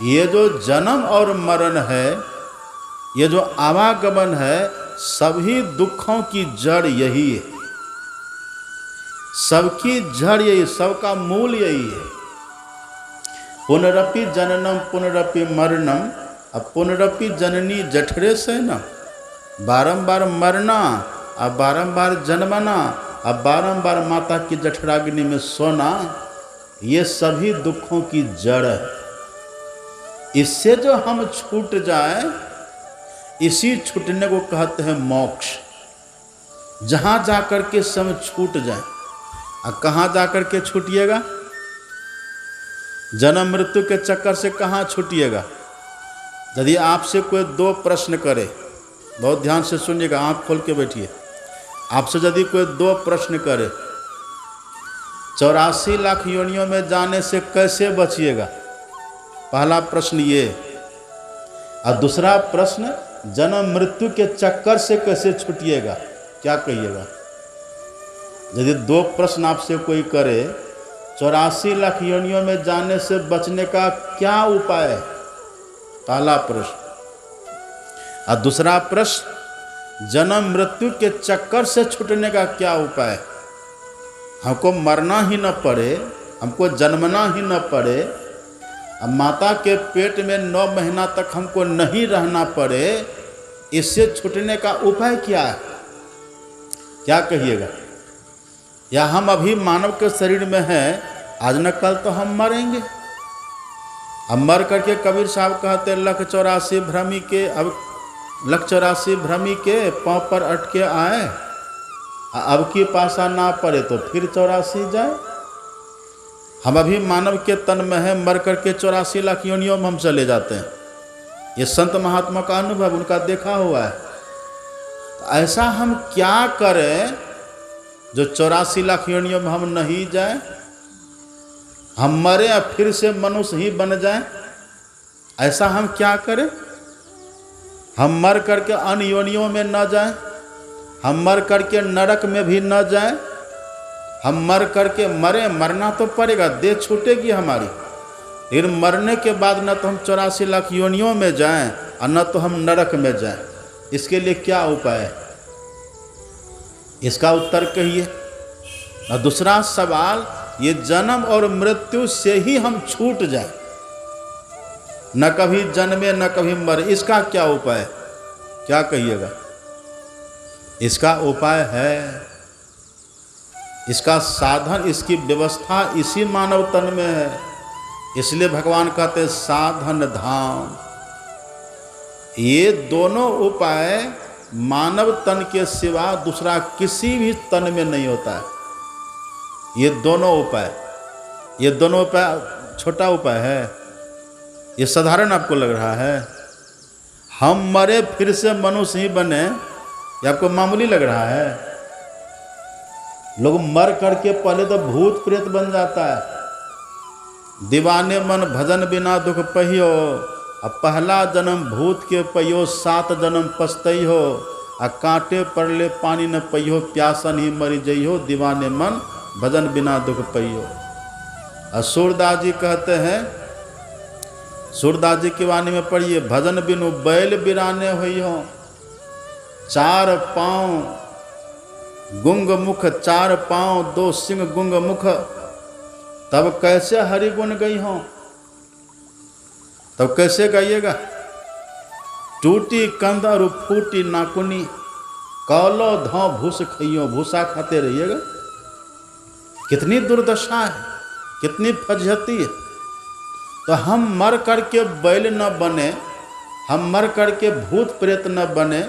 ये जो जन्म और मरण है, ये जो आवागमन है, सभी दुखों की जड़ यही है, सबकी जड़ यही, सबका मूल यही है। पुनरपि जननम पुनरपि मरणम, अब पुनरपि जननी जठरे से न, बारंबार मरना, अब बारंबार जन्मना, अब बारंबार माता की जठराग्नि में सोना, ये सभी दुखों की जड़ है। इससे जो हम छूट जाए, इसी छूटने को कहते हैं मोक्ष। जहाँ जाकर के सब छूट जाए। अब कहाँ जाकर के छूटिएगा? जन्म मृत्यु के चक्कर से कहाँ छूटिएगा? यदि आपसे कोई 2 प्रश्न करे, बहुत ध्यान से सुनिएगा, आँख खोल के बैठिए। आपसे यदि कोई 2 प्रश्न करे, 84 लाख योनियों में जाने से कैसे बचिएगा, पहला प्रश्न ये, और दूसरा प्रश्न जन्म मृत्यु के चक्कर से कैसे छूटिएगा, क्या कहिएगा? यदि 2 प्रश्न आपसे कोई करे, 84 लाख योनियों में जाने से बचने का क्या उपाय है, पहला प्रश्न, और दूसरा प्रश्न जन्म मृत्यु के चक्कर से छूटने का क्या उपाय? हमको मरना ही न पड़े, हमको जन्मना ही न पड़े, अब माता के पेट में 9 महीना तक हमको नहीं रहना पड़े, इससे छूटने का उपाय क्या है, क्या कहिएगा? या हम अभी मानव के शरीर में हैं, आज न कल तो हम मरेंगे। अब मर करके कबीर साहब कहते लख 84 भ्रमी के, अब लख 84 भ्रमी के पाँव पर अटके आए, अब की पासा ना पड़े तो फिर 84 जाए। हम अभी मानव के तन में है, मर करके 84 लाख योनियों में हम चले जाते हैं। ये संत महात्मा का अनुभव, उनका देखा हुआ है। तो ऐसा हम क्या करें जो 84 लाख योनियों में हम नहीं जाए, हम मरे और फिर से मनुष्य ही बन जाए? ऐसा हम क्या करें? हम मर करके अन्य योनियों में न जाएं, हम मर करके नरक में भी न जाएं, हम मर करके मरना तो पड़ेगा, देह छूटेगी हमारी, लेकिन मरने के बाद न तो हम 84 लाख योनियों में जाएं और न तो हम नरक में जाएं। इसके लिए क्या उपाय है, इसका उत्तर कहिए। और दूसरा सवाल, ये जन्म और मृत्यु से ही हम छूट जाएं, न कभी जन्मे न कभी मरे, इसका क्या उपाय, क्या कहिएगा? इसका उपाय है, इसका साधन, इसकी व्यवस्था इसी मानव तन में है। इसलिए भगवान कहते साधन धाम। ये दोनों उपाय मानव तन के सिवा दूसरा किसी भी तन में नहीं होता है। ये दोनों उपाय छोटा उपाय है, ये साधारण आपको लग रहा है। हम मरे फिर से मनुष्य ही बने, ये आपको मामूली लग रहा है? लोग मर करके पहले तो भूत प्रेत बन जाता है। दीवाने मन भजन बिना दुख पहियो, अब पहला जन्म भूत के पहियो, 7 जन्म पछतई हो, आ कांटे पड़ले पानी न पहियो, प्यासन ही मरी जइहो, दीवाने मन भजन बिना दुख पहियो। और सूरदास जी कहते हैं, सूरदास जी की वाणी में पढ़िए, भजन बिनु बैल बिराने हुई हो, 4 पाँव गुंग मुख, 4 पाँव 2 सिंह गुंग मुख, तब कैसे हरि गुण गई हो? तब कैसे गाइएगा? टूटी कंध और फूटी नाकुनी, कौलो धौ भूस खइयो, भूसा खाते रहिएगा। कितनी दुर्दशा है, कितनी फजहती है। तो हम मर करके बैल न बने, हम मर करके भूत प्रेत न बने,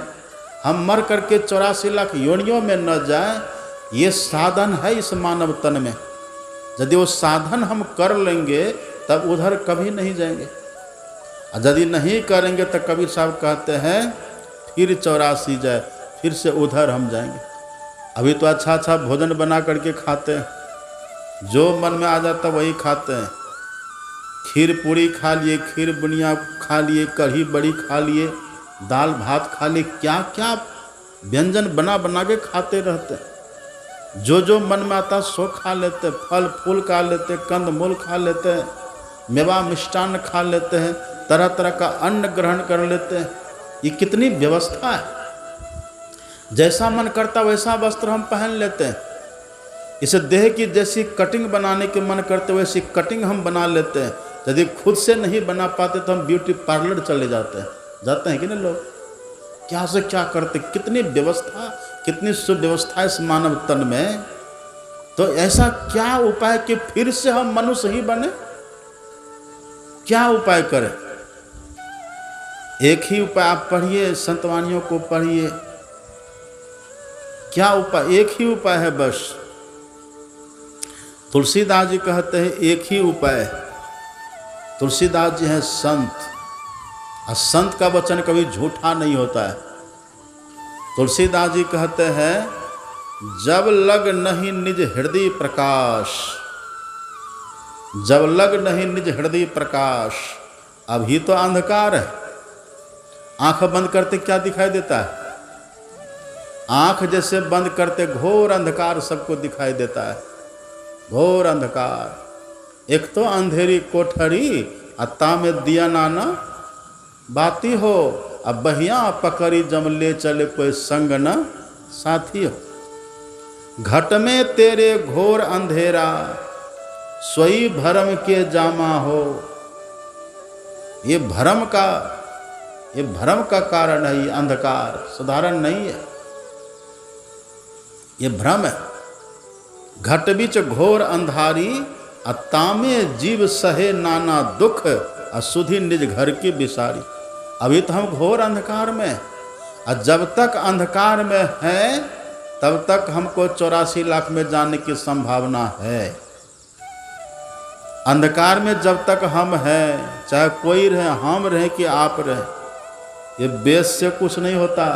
हम मर करके 84 लाख योनियों में न जाएं, ये साधन है इस मानव तन में। यदि वो साधन हम कर लेंगे तब उधर कभी नहीं जाएंगे, और यदि नहीं करेंगे तो कबीर साहब कहते हैं फिर 84 जाए, फिर से उधर हम जाएंगे। अभी तो अच्छा अच्छा भोजन बना करके खाते हैं, जो मन में आ जाता वही खाते हैं। खीर पूरी खा लिए, खीर बुनिया खा लिए, कढ़ी बड़ी खा लिए, दाल भात खा लिए, क्या क्या व्यंजन बना बना के खाते रहते हैं। जो जो मन में आता सो खा लेते, फल फूल खा लेते, कंद मूल खा लेते हैं, मेवा मिष्टान्न खा लेते हैं, तरह तरह का अन्न ग्रहण कर लेते हैं। ये कितनी व्यवस्था है। जैसा मन करता वैसा वस्त्र हम पहन लेते हैं। इसे देह की जैसी कटिंग बनाने के मन करते वैसी कटिंग हम बना लेते हैं। यदि खुद से नहीं बना पाते तो हम ब्यूटी पार्लर चले जाते हैं कि नहीं लोग, क्या से क्या करते। कितनी व्यवस्था, कितनी सुव्यवस्था इस मानव तन में। तो ऐसा क्या उपाय कि फिर से हम मनुष्य ही बने? क्या उपाय करें? एक ही उपाय आप पढ़िए, संतवानियों को पढ़िए। क्या उपाय? एक ही उपाय है बस। तुलसीदास जी कहते हैं एक ही उपाय। तुलसीदास जी हैं संत, और संत का वचन कभी झूठा नहीं होता है। तुलसीदास जी कहते हैं, जब लग नहीं निज हृदय प्रकाश, जब लग नहीं निज हृदय प्रकाश। अभी तो अंधकार है। आंख बंद करते क्या दिखाई देता है? आंख जैसे बंद करते घोर अंधकार सबको दिखाई देता है, घोर अंधकार। एक तो अंधेरी कोठरी, अत्ता में दिया नाना बाती हो, अब बहिया पकड़ी जम ले चले कोई संग न साथी हो। घट में तेरे घोर अंधेरा, सोई भरम के जामा हो। ये भरम का कारण है, ये अंधकार साधारण नहीं है, ये भ्रम है। घट बीच घोर अंधारी, अतामे जीव सहे नाना दुख, असुधि निज घर की बिसारी। अभी तो हम घोर अंधकार में, और जब तक अंधकार में है तब तक हमको 84 लाख में जाने की संभावना है। अंधकार में जब तक हम हैं, चाहे कोई रहे, हम रहे कि आप रहे, ये बेस से कुछ नहीं होता।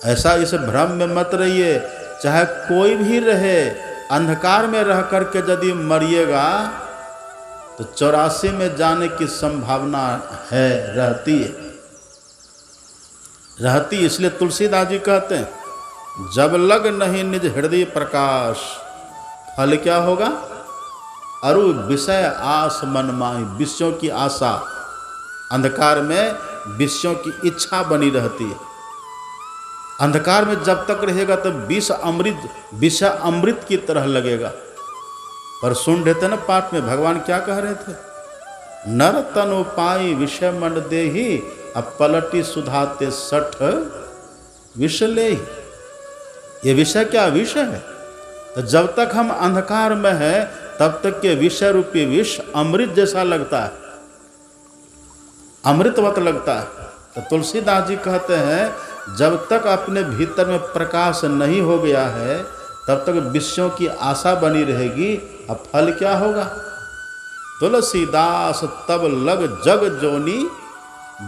ऐसा इस भ्रम में मत रहिए। चाहे कोई भी रहे, अंधकार में रह करके यदि मरिएगा तो 84 में जाने की संभावना है, रहती। इसलिए तुलसीदास जी कहते हैं, जब लग नहीं निज हृदय प्रकाश, फल क्या होगा? अरु विषय आस मन माही। विषयों की आशा, अंधकार में विषयों की इच्छा बनी रहती है। अंधकार में जब तक रहेगा तो विषय अमृत की तरह लगेगा। पर सुन रहे थे ना पाठ में भगवान क्या कह रहे थे? नर तनु पाई विषय मंड देही, अब पलटी सुधाते 60 विष ले। ये विषय क्या विषय है? तो जब तक हम अंधकार में है तब तक के विषय रूपी विष अमृत जैसा लगता है, अमृतवत लगता है। तो तुलसीदास जी कहते हैं, जब तक अपने भीतर में प्रकाश नहीं हो गया है तब तक विषयों की आशा बनी रहेगी। अब फल क्या होगा? तुलसीदास तब लग जग जोनी,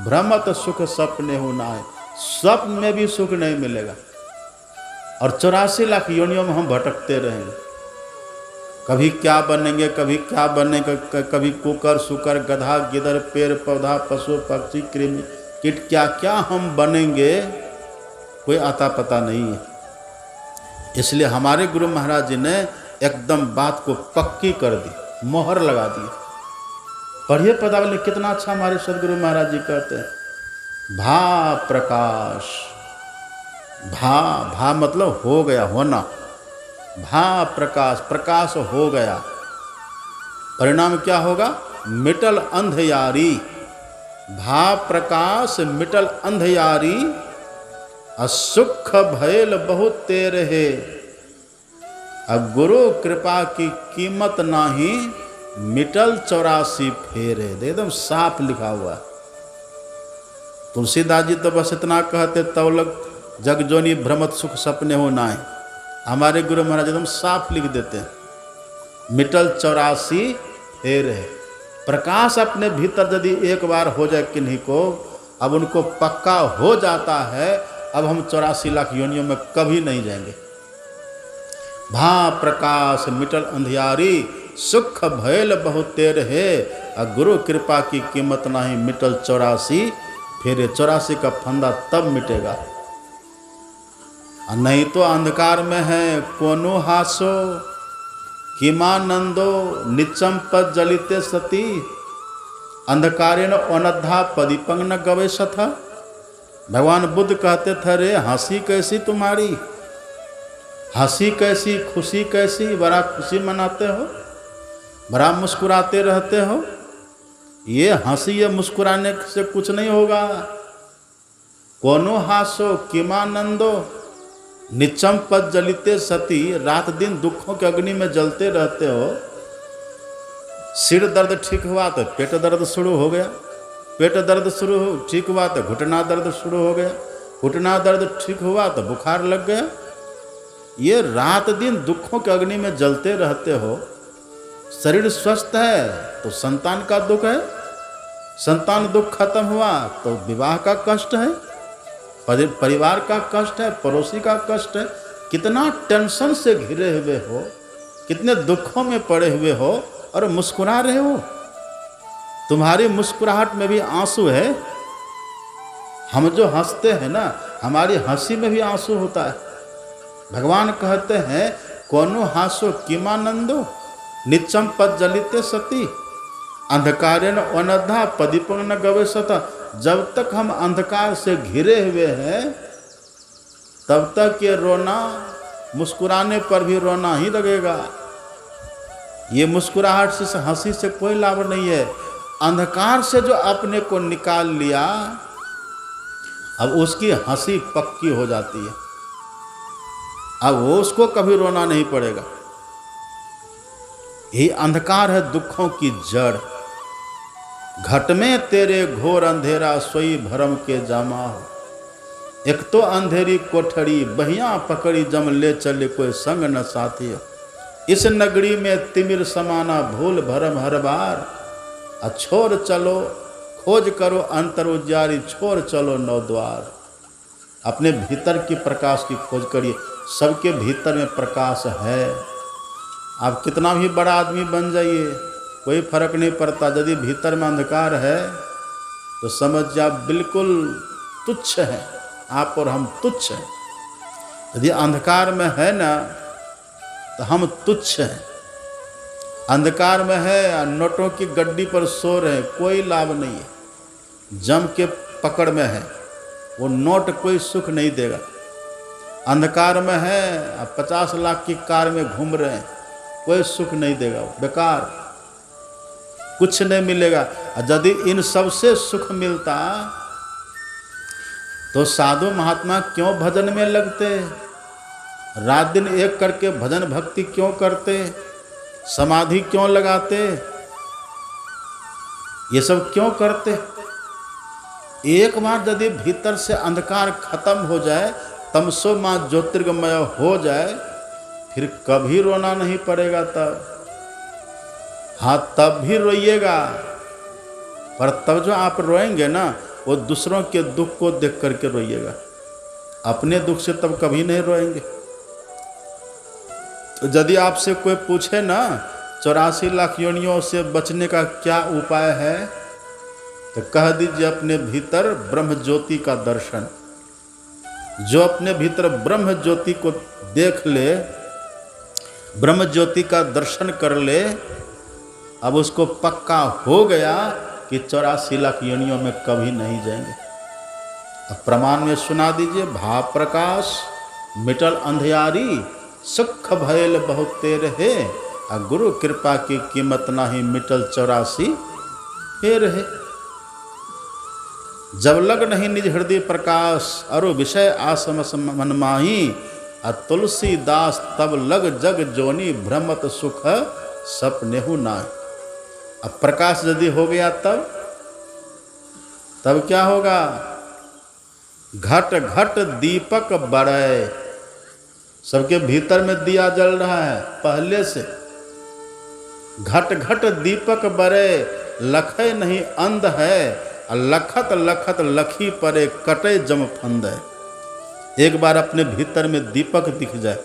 भ्रमत सुख सपने हो नाय। स्वप्न में भी सुख नहीं मिलेगा, और 84 लाख योनियों में हम भटकते रहेंगे। कभी क्या बनेंगे, कभी क्या बनेंगे, कभी कुकर सुकर गधा गिदर पेड़ पौधा पशु पक्षी कृमि कीट, क्या क्या हम बनेंगे कोई आता पता नहीं है। इसलिए हमारे गुरु महाराज जी ने एकदम बात को पक्की कर दी, मोहर लगा दी। पढ़िए पदावली, कितना अच्छा हमारे सदगुरु महाराज जी कहते हैं, भा प्रकाश। भा मतलब हो गया, होना। भा प्रकाश, प्रकाश हो गया। परिणाम क्या होगा? मिटल अंधयारी। भा प्रकाश मिटल अंधयारी, असुख भयल बहुत तेरे है। अब गुरु कृपा की कीमत नाही, मिटल 84 फेरे। एकदम साफ लिखा हुआ। तुलसीदास जी तो बस इतना कहते, तब लग जगजोनी भ्रमत सुख सपने हो नाय। हमारे गुरु महाराज एकदम साफ लिख देते हैं, मिटल 84 फेरे। प्रकाश अपने भीतर यदि एक बार हो जाए किन्हीं को, अब उनको पक्का हो जाता है, अब हम 84 लाख योनियों में कभी नहीं जाएंगे। भा प्रकाश मिटल अंधियारी, सुख भयल बहुत तेर है। और गुरु कृपा की कीमत नहीं, मिटल 84 फेरे। 84 का फंदा तब मिटेगा, नहीं तो अंधकार में है कोनो हासो, किमानंदो निचम पद जलिते सती। अंधकारेण अनद्धा पदीपंग न गवे सथा। भगवान बुद्ध कहते थे, रे हंसी कैसी तुम्हारी, हंसी कैसी, खुशी कैसी, बड़ा खुशी मनाते हो, बड़ा मुस्कुराते रहते हो। ये हंसी ये मुस्कुराने से कुछ नहीं होगा। कोनो हासो किमानंदो निचम पद जलिते सती। रात दिन दुखों के अग्नि में जलते रहते हो। सिर दर्द ठीक हुआ तो पेट दर्द शुरू हो गया, पेट दर्द शुरू हो ठीक हुआ तो घुटना दर्द शुरू हो गया, घुटना दर्द ठीक हुआ तो बुखार लग गया। ये रात दिन दुखों के अग्नि में जलते रहते हो। शरीर स्वस्थ है तो संतान का दुख है, संतान दुख खत्म हुआ तो विवाह का कष्ट है, परिवार का कष्ट है, पड़ोसी का कष्ट है, कितना टेंशन से घिरे हुए हो, कितने दुखों में पड़े हुए हो और मुस्कुरा रहे हो। तुम्हारी मुस्कुराहट में भी आंसू है। हम जो हंसते हैं ना, हमारी हंसी में भी आंसू होता है। भगवान कहते हैं कोनो हासो किमानंदो नित्यम पद जलिते सती अंधकारेण अनद्धा पदीपं न गवेषत। जब तक हम अंधकार से घिरे हुए हैं तब तक ये रोना, मुस्कुराने पर भी रोना ही लगेगा। ये मुस्कुराहट से, हंसी से कोई लाभ नहीं है। अंधकार से जो अपने को निकाल लिया, अब उसकी हंसी पक्की हो जाती है। अब वो उसको कभी रोना नहीं पड़ेगा। यही अंधकार है दुखों की जड़। घट में तेरे घोर अंधेरा सोई भरम के जामा हो। एक तो अंधेरी कोठरी बहिया पकड़ी जम ले चले कोई संग न साथी हो। इस नगरी में तिमिर समाना भूल भरम हर बार। छोड़ चलो खोज करो अंतर उजारी छोड़ चलो नौ द्वार। अपने भीतर की प्रकाश की खोज करिए। सबके भीतर में प्रकाश है। आप कितना भी बड़ा आदमी बन जाइए, कोई फर्क नहीं पड़ता। यदि भीतर में अंधकार है तो समझ जा बिल्कुल तुच्छ है। आप और हम तुच्छ हैं। यदि अंधकार में है ना तो हम तुच्छ हैं। अंधकार में है, नोटों की गड्डी पर सो रहे हैं, कोई लाभ नहीं है। जम के पकड़ में है, वो नोट कोई सुख नहीं देगा। अंधकार में है, 50 लाख की कार में घूम रहे हैं, कोई सुख नहीं देगा, बेकार, कुछ नहीं मिलेगा। यदि इन सब से सुख मिलता तो साधु महात्मा क्यों भजन में लगते? रात दिन एक करके भजन भक्ति क्यों करते? समाधि क्यों लगाते? ये सब क्यों करते? एक बार यदि भीतर से अंधकार खत्म हो जाए, तमसो मां ज्योतिर्गमय हो जाए, फिर कभी रोना नहीं पड़ेगा। तब हाँ, तब भी रोइएगा, पर तब जो आप रोएंगे ना, वो दूसरों के दुख को देख करके रोइएगा। अपने दुख से तब कभी नहीं रोएंगे। तो यदि आपसे कोई पूछे ना 84 लाख योनियों से बचने का क्या उपाय है, तो कह दीजिए अपने भीतर ब्रह्म ज्योति का दर्शन। जो अपने भीतर ब्रह्म ज्योति को देख ले, ब्रह्म ज्योति का दर्शन कर ले, अब उसको पक्का हो गया कि 84 लाख योनियों में कभी नहीं जाएंगे। अब प्रमाण में सुना दीजिए, भाव प्रकाश मिटल अंधियारी सुख भयल बहुत तेरे है। और गुरु कृपा की कीमत नाही मिटल 84 फेर है। जब लग नहीं निज हृदय प्रकाश अरु विषय आसमस मन माही। तुलसीदास तब लग जग जोनी भ्रमत सुख सपनेहु नाय। अब प्रकाश यदि हो गया तब क्या होगा? घट घट दीपक बड़े। सबके भीतर में दिया जल रहा है पहले से। घट घट दीपक बड़े लखे नहीं अंध है। लखत लखत लखी परे कटे जम फंद है। एक बार अपने भीतर में दीपक दिख जाए,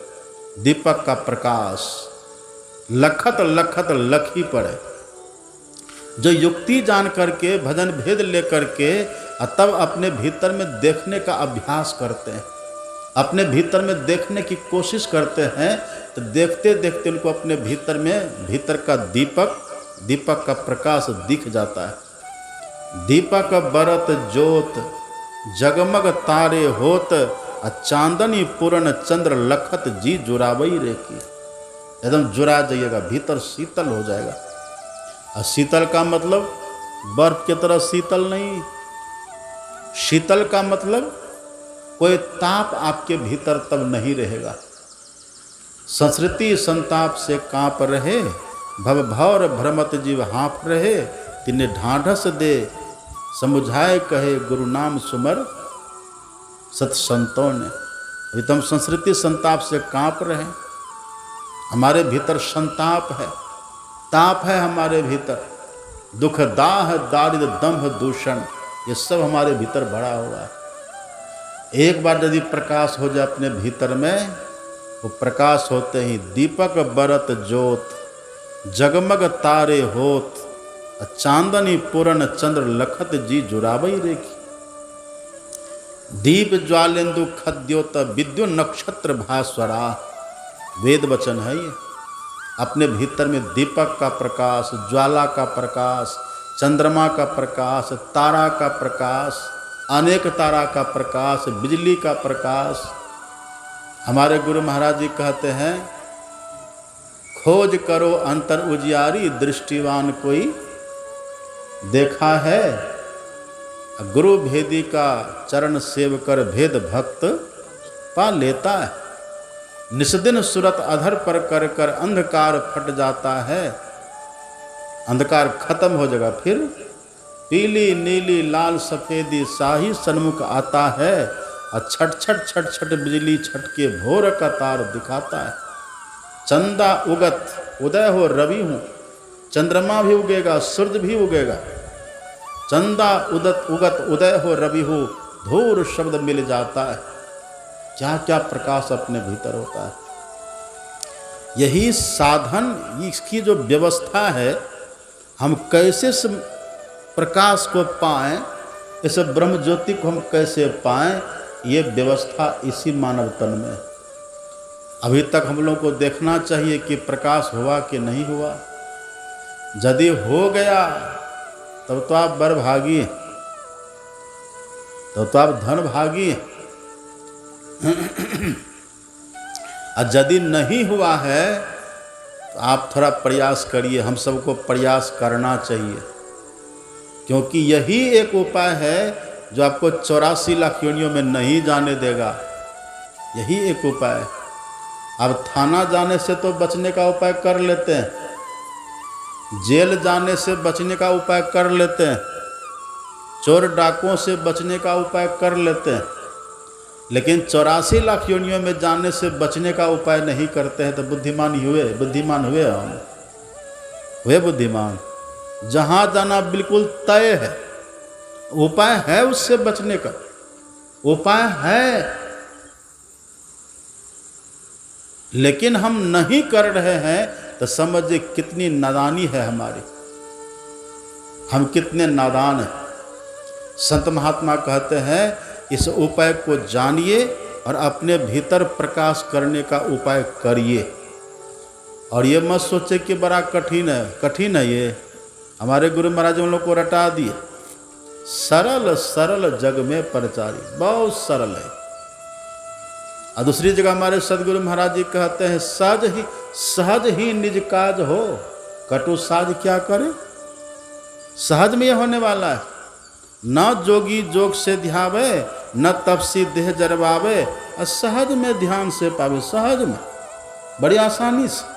दीपक का प्रकाश, लखत लखत लखी पड़े। जो युक्ति जान करके भजन भेद ले करके तब अपने भीतर में देखने का अभ्यास करते हैं, अपने भीतर में देखने की कोशिश करते हैं, तो देखते देखते उनको अपने भीतर में भीतर का दीपक का प्रकाश दिख जाता है। दीपक बरत ज्योत जगमग तारे होत। चांदनी पूर्ण चंद्र लखत जी जुरावई रेखी। एकदम जुरा जाइएगा, भीतर शीतल हो जाएगा। और शीतल का मतलब बर्फ की तरह शीतल नहीं। शीतल का मतलब कोई ताप आपके भीतर तब नहीं रहेगा। संस्कृति संताप से कांप रहे, भव भौर भ्रमत जीव हाँफ रहे। तिन्हें ढाढ़स दे समुझाए कहे गुरु नाम सुमर सत्संतों ने। अभी तो हम संस्कृति संताप से कांप रहे हैं। हमारे भीतर संताप है, ताप है हमारे भीतर। दुख दाह दारिद्र दंभ दूषण, ये सब हमारे भीतर भरा हुआ है। एक बार यदि प्रकाश हो जाए अपने भीतर में, वो प्रकाश होते ही दीपक बरत जोत, जगमग तारे होत, चांदनी पूरन चंद्र लखत जी जुरावई रेखी। दीप ज्वालेंदु खद्योत विद्यु नक्षत्र भास्वरा, वेद वचन है ये। अपने भीतर में दीपक का प्रकाश, ज्वाला का प्रकाश, चंद्रमा का प्रकाश, तारा का प्रकाश, अनेक तारा का प्रकाश, बिजली का प्रकाश। हमारे गुरु महाराज जी कहते हैं, खोज करो अंतर उजियारी, दृष्टिवान कोई देखा है। गुरु भेदी का चरण सेव कर भेद भक्त पा लेता है। निस्दिन सुरत अधर पर कर कर अंधकार फट जाता है। अंधकार खत्म हो जाएगा, फिर पीली नीली लाल सफेदी शाही सन्मुख आता है, और छट छट छट छट बिजली छटके भोर का तार दिखाता है। चंदा उगत उदय हो रवि हूँ, चंद्रमा भी उगेगा, सूरज भी उगेगा। चंदा उदत उगत उदय हो रवि हो, धूर शब्द मिल जाता है। क्या क्या प्रकाश अपने भीतर होता है। यही साधन, इसकी जो व्यवस्था है, हम कैसे इस प्रकाश को पाएं, इस ब्रह्म ज्योति को हम कैसे पाएं, ये व्यवस्था इसी मानव तन में। अभी तक हम लोगों को देखना चाहिए कि प्रकाश हुआ कि नहीं हुआ। यदि हो गया तब तो आप बरभागी, तब तो आप धन भागी। और यदि नहीं हुआ है तो आप थोड़ा प्रयास करिए। हम सबको प्रयास करना चाहिए, क्योंकि यही एक उपाय है जो आपको 84 लाख योनियों में नहीं जाने देगा। यही एक उपाय है। अब थाना जाने से तो बचने का उपाय कर लेते हैं, जेल जाने से बचने का उपाय कर लेते हैं, चोर डाकुओं से बचने का उपाय कर लेते हैं, लेकिन 84 लाख योनियों में जाने से बचने का उपाय नहीं करते हैं। तो बुद्धिमान हुए हम, हुए बुद्धिमान। जहाँ जाना बिल्कुल तय है, उपाय है, उससे बचने का उपाय है, लेकिन हम नहीं कर रहे हैं। तो समझिए कितनी नादानी है हमारी, हम कितने नादान हैं। संत महात्मा कहते हैं, इस उपाय को जानिए और अपने भीतर प्रकाश करने का उपाय करिए। और ये मत सोचे कि बड़ा कठिन है ये। हमारे गुरु महाराज हम लोग को रटा दिए। सरल सरल जग में परचारी, बहुत सरल है। और दूसरी जगह हमारे सदगुरु महाराज जी कहते हैं, सहज ही निज काज हो, कटु साज क्या करे। सहज में यह होने वाला है। न जोगी जोग से ध्यावे, न तपसी देह जरवावे, और सहज में ध्यान से पावे। सहज में, बड़ी आसानी से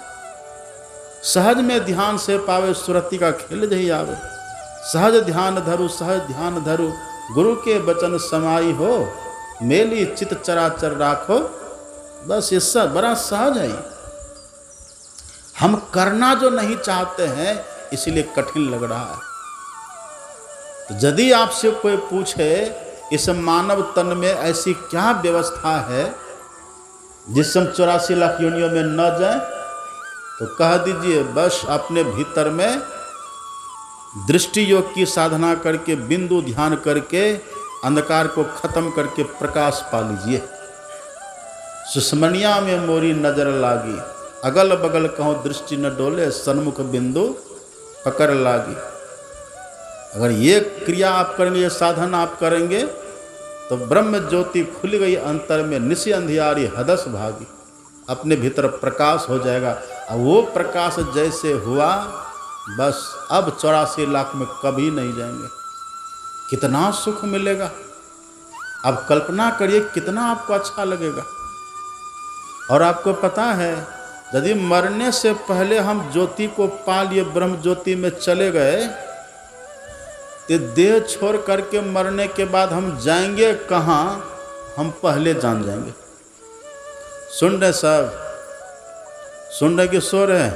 सहज में ध्यान से पावे, सुरति का खेल जही आवे। सहज ध्यान धरु, गुरु के वचन समाई हो, मेली चित चराचर राखो। बस ये सब बड़ा सहज है। हम करना जो नहीं चाहते हैं, इसलिए कठिन लग रहा है। तो यदि आपसे कोई पूछे इस मानव तन में ऐसी क्या व्यवस्था है जिससे हम 84 लाख योनियों में न जाए, तो कह दीजिए बस अपने भीतर में दृष्टि योग की साधना करके, बिंदु ध्यान करके, अंधकार को खत्म करके प्रकाश पा लीजिए। सुस्मनिया में मोरी नजर लागी, अगल बगल कहूँ दृष्टि न डोले, सन्मुख बिंदु पकड़ लागी। अगर ये क्रिया आप करेंगे, ये साधन आप करेंगे, तो ब्रह्म ज्योति खुल गई अंतर में, निशी अंधियारी हदस भागी। अपने भीतर प्रकाश हो जाएगा। और वो प्रकाश जैसे हुआ, बस अब 84 लाख में कभी नहीं जाएंगे। कितना सुख मिलेगा, अब कल्पना करिए कितना आपको अच्छा लगेगा। और आपको पता है, यदि मरने से पहले हम ज्योति को पा लिए, ब्रह्म ज्योति में चले गए, तो देह छोड़ करके मरने के बाद हम जाएंगे कहाँ, हम पहले जान जाएंगे। सुन रहे सब, सुन रहे कि सो रहे?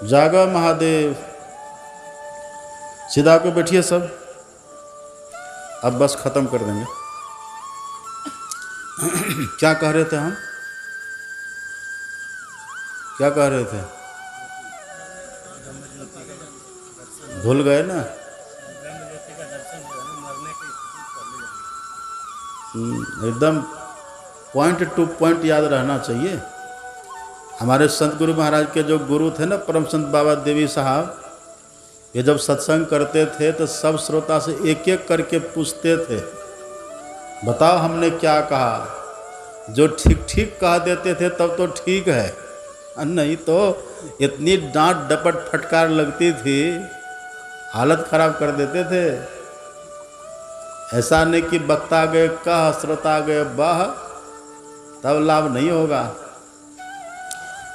जागा महादेव, सीधा को बैठिए सब। अब बस खत्म कर देंगे। क्या कह रहे थे हम? क्या कह रहे थे? भूल गए ना? एकदम पॉइंट टू पॉइंट याद रहना चाहिए। हमारे संत गुरु महाराज के जो गुरु थे ना, परम संत बाबा देवी साहब, ये जब सत्संग करते थे तो सब श्रोता से एक एक करके पूछते थे, बताओ हमने क्या कहा। जो ठीक ठीक कह देते थे तब तो ठीक है, नहीं तो इतनी डांट डपट फटकार लगती थी, हालत खराब कर देते थे। ऐसा नहीं कि वक्ता गए कह श्रोता गए बह, तब लाभ नहीं होगा।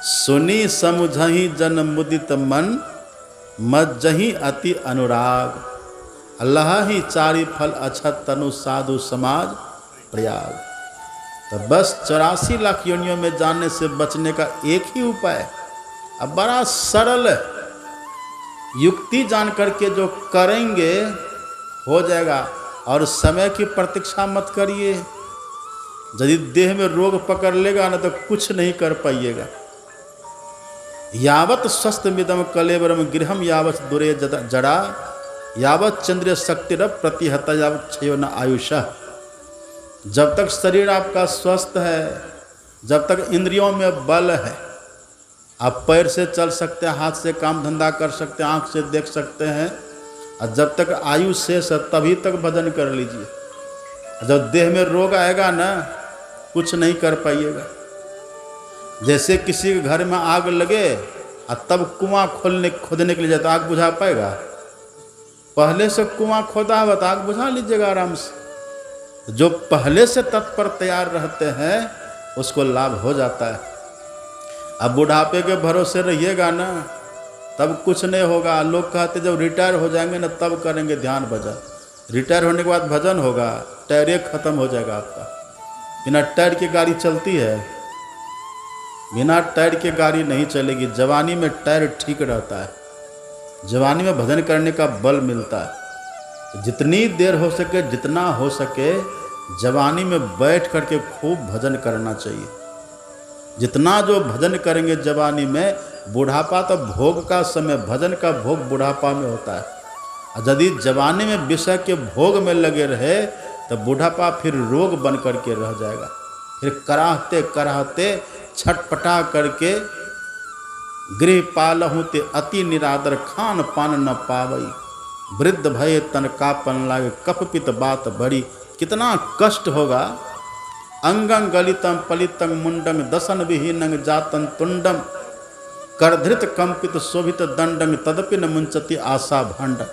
सुनी समुझहि जन मुदित मन, मज्जहि अति अनुराग। अल्लाह ही चारि फल अछत तनु साधु समाज प्रयाग। तो बस 84 लाख योनियों में जाने से बचने का एक ही उपाय, अब बड़ा सरल युक्ति जान करके जो करेंगे हो जाएगा। और समय की प्रतीक्षा मत करिए। यदि देह में रोग पकड़ लेगा ना तो कुछ नहीं कर पाइएगा। यावत स्वस्थ मिदम कलेवरम गृहम यावत दुरे जड़ा, यावत चंद्र शक्तिरव प्रतिहत यावत क्षयो न आयुषा। जब तक शरीर आपका स्वस्थ है, जब तक इंद्रियों में बल है, आप पैर से चल सकते हैं, हाथ से काम धंधा कर सकते हैं, आँख से देख सकते हैं, और जब तक आयु शेष है तभी तक भजन कर लीजिए। जब देह में रोग आएगा ना, कुछ नहीं कर पाइएगा। जैसे किसी के घर में आग लगे और तब कुआं खोदने के लिए जाता, आग बुझा पाएगा? पहले से कुआं खोदा हुआ तो आग बुझा लीजिएगा आराम से। जो पहले से तत्पर तैयार रहते हैं उसको लाभ हो जाता है। अब बुढ़ापे के भरोसे रहिएगा ना, तब कुछ नहीं होगा। लोग कहते जब रिटायर हो जाएंगे ना तब करेंगे ध्यान भजन। रिटायर होने के बाद भजन होगा, टायर खत्म हो जाएगा आपका। बिना टायर की गाड़ी चलती है? बिना टायर की गाड़ी नहीं चलेगी। जवानी में टायर ठीक रहता है, जवानी में भजन करने का बल मिलता है। जितनी देर हो सके, जितना हो सके, जवानी में बैठ करके खूब भजन करना चाहिए। जितना जो भजन करेंगे जवानी में, बुढ़ापा तो भोग का समय, भजन का भोग बुढ़ापा में होता है। और यदि जवानी में विषय के भोग में लगे रहे तो बुढ़ापा फिर रोग बन करके रह जाएगा। फिर कराहते कराहते छटपटा करके गृह पालहु ते अति निरादर, खान पान न पावई। वृद्ध भय तन कापन लागे, कफ पित बात बड़ी। कितना कष्ट होगा। अंगं गलितम पलितं मुंडंग, दसन विहीनं जातन तुंडम। करधृत कंपित शोभित दंडंग, तदपि न मुंचति आशा भंड।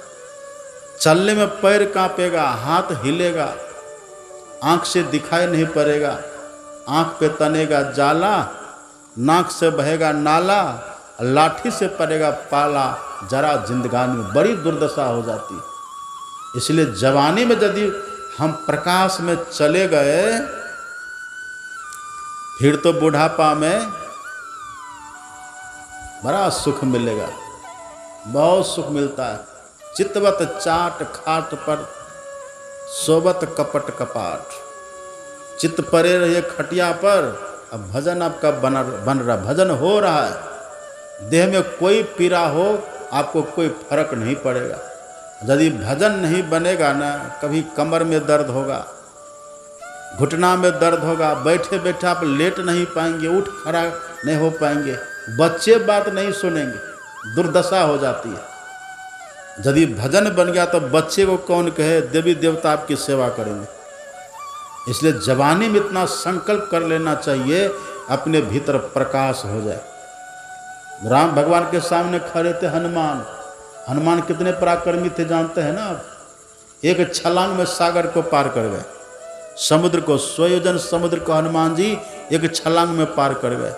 चलने में पैर कांपेगा, हाथ हिलेगा, आंख से दिखाई नहीं पड़ेगा, आंख पे तनेगा जाला, नाक से बहेगा नाला, लाठी से पड़ेगा पाला। जरा जिंदगानी में बड़ी दुर्दशा हो जाती। इसलिए जवानी में यदि हम प्रकाश में चले गए, फिर तो बुढ़ापा में बड़ा सुख मिलेगा, बहुत सुख मिलता है। चितवत चाट खाट पर, सोबत कपट कपाट। चित्त परे रहिए खटिया पर, अब भजन आपका बन रहा, भजन हो रहा है। देह में कोई पीड़ा हो, आपको कोई फर्क नहीं पड़ेगा। यदि भजन नहीं बनेगा ना, कभी कमर में दर्द होगा, घुटना में दर्द होगा, बैठे बैठे आप लेट नहीं पाएंगे, उठ खड़ा नहीं हो पाएंगे, बच्चे बात नहीं सुनेंगे, दुर्दशा हो जाती है। यदि भजन बन गया तो बच्चे को कौन कहे, देवी देवता आपकी सेवा करेंगे। इसलिए जवानी में इतना संकल्प कर लेना चाहिए, अपने भीतर प्रकाश हो जाए। राम भगवान के सामने खड़े थे हनुमान। हनुमान कितने पराक्रमी थे जानते हैं ना आप? एक छलांग में सागर को पार कर गए, समुद्र को, स्वयोजन समुद्र को हनुमान जी एक छलांग में पार कर गए।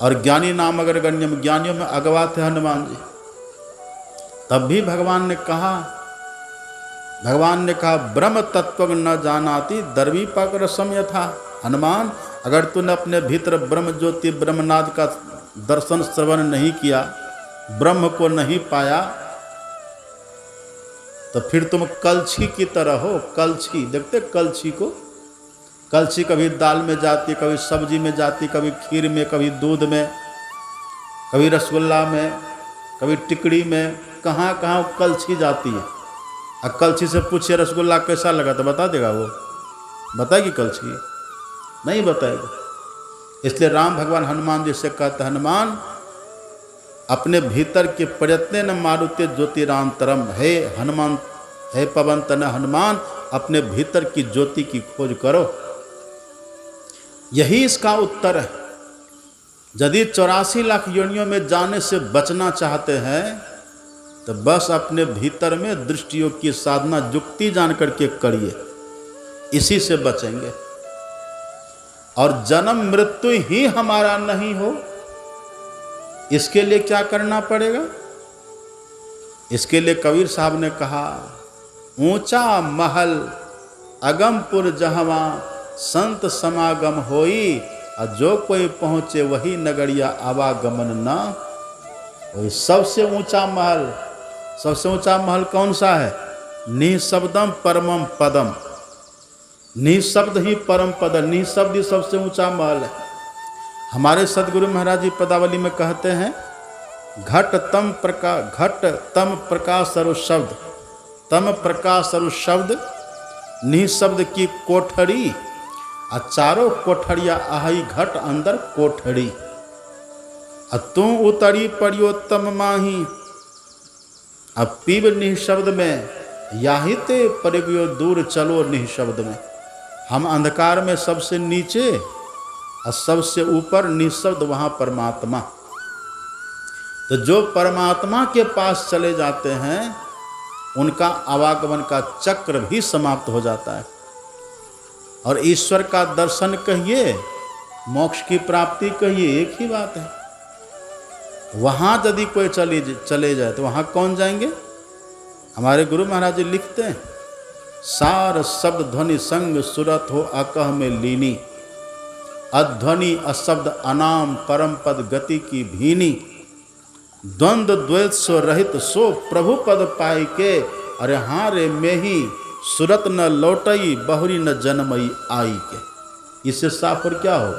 और ज्ञानी नाम अगर गण्यम, ज्ञानियों में अगवा थे हनुमान जी। तब भी भगवान ने कहा ब्रह्म तत्व न जानाति दर्वी पाकर सम यथा। हनुमान, अगर तूने अपने भीतर ब्रह्म ज्योति ब्रह्मनाद का दर्शन श्रवण नहीं किया, ब्रह्म को नहीं पाया, तो फिर तुम कलछी की तरह हो। कलछी देखते, कलछी को, कलछी कभी दाल में जाती, कभी सब्जी में जाती, कभी खीर में, कभी दूध में, कभी रसगुल्ला में, कभी टिकड़ी में, कहाँ कहाँ कलछी जाती है। और कलछी से पूछिए रसगुल्ला कैसा लगा तो बता देगा वो? बताएगी कलछी? नहीं बताएगा। इसलिए राम भगवान हनुमान जी से कहते, हनुमान अपने भीतर के प्रयत्न न मारुते ज्योतिरांतरम, हे हनुमान, हे पवन तनय हनुमान, अपने भीतर की ज्योति की खोज करो। यही इसका उत्तर है। यदि 84 लाख योनियों में जाने से बचना चाहते हैं तो बस अपने भीतर में दृष्टि योग की साधना युक्ति जान करके करिए, इसी से बचेंगे। और जन्म मृत्यु ही हमारा नहीं हो, इसके लिए क्या करना पड़ेगा? इसके लिए कबीर साहब ने कहा, ऊंचा महल अगमपुर जहवा संत समागम होई, और जो कोई पहुँचे वही नगरिया आवागमन ना वही। सबसे ऊंचा महल, सबसे ऊंचा महल कौन सा है? निःशब्दम परमम पदम, निःशब्द ही परम पद, निःशब्द ही सबसे ऊंचा महल है। हमारे सदगुरु महाराज जी पदावली में कहते हैं, घट तम प्रकाश सर्व शब्द, तम प्रकाश सर्व शब्द, निःशब्द की कोठरी, और चारों कोठरिया आही घट अंदर कोठरी। तू उतरी परियोत्तम माही, अब पीब निःशब्द में, याहिते परिगयो दूर चलो निःशब्द में। हम अंधकार में सबसे नीचे और सबसे ऊपर निःशब्द, वहाँ परमात्मा। तो जो परमात्मा के पास चले जाते हैं उनका आवागमन का चक्र भी समाप्त हो जाता है। और ईश्वर का दर्शन कहिए, मोक्ष की प्राप्ति कहिए, एक ही बात है। वहाँ यदि कोई चले जाए तो वहाँ कौन जाएंगे? हमारे गुरु महाराज जी लिखते हैं, सार शब्द ध्वनि संग सुरत हो अकह में लीनी, अध्वनि अशब्द अनाम परम पद गति की भीनी, द्वंद्व द्वैत सो रहित सो प्रभु पद पाई के, अरे हाँ रे में ही सुरत न लौटई बहुरी न जन्मई आई के। इससे साफ और क्या हो?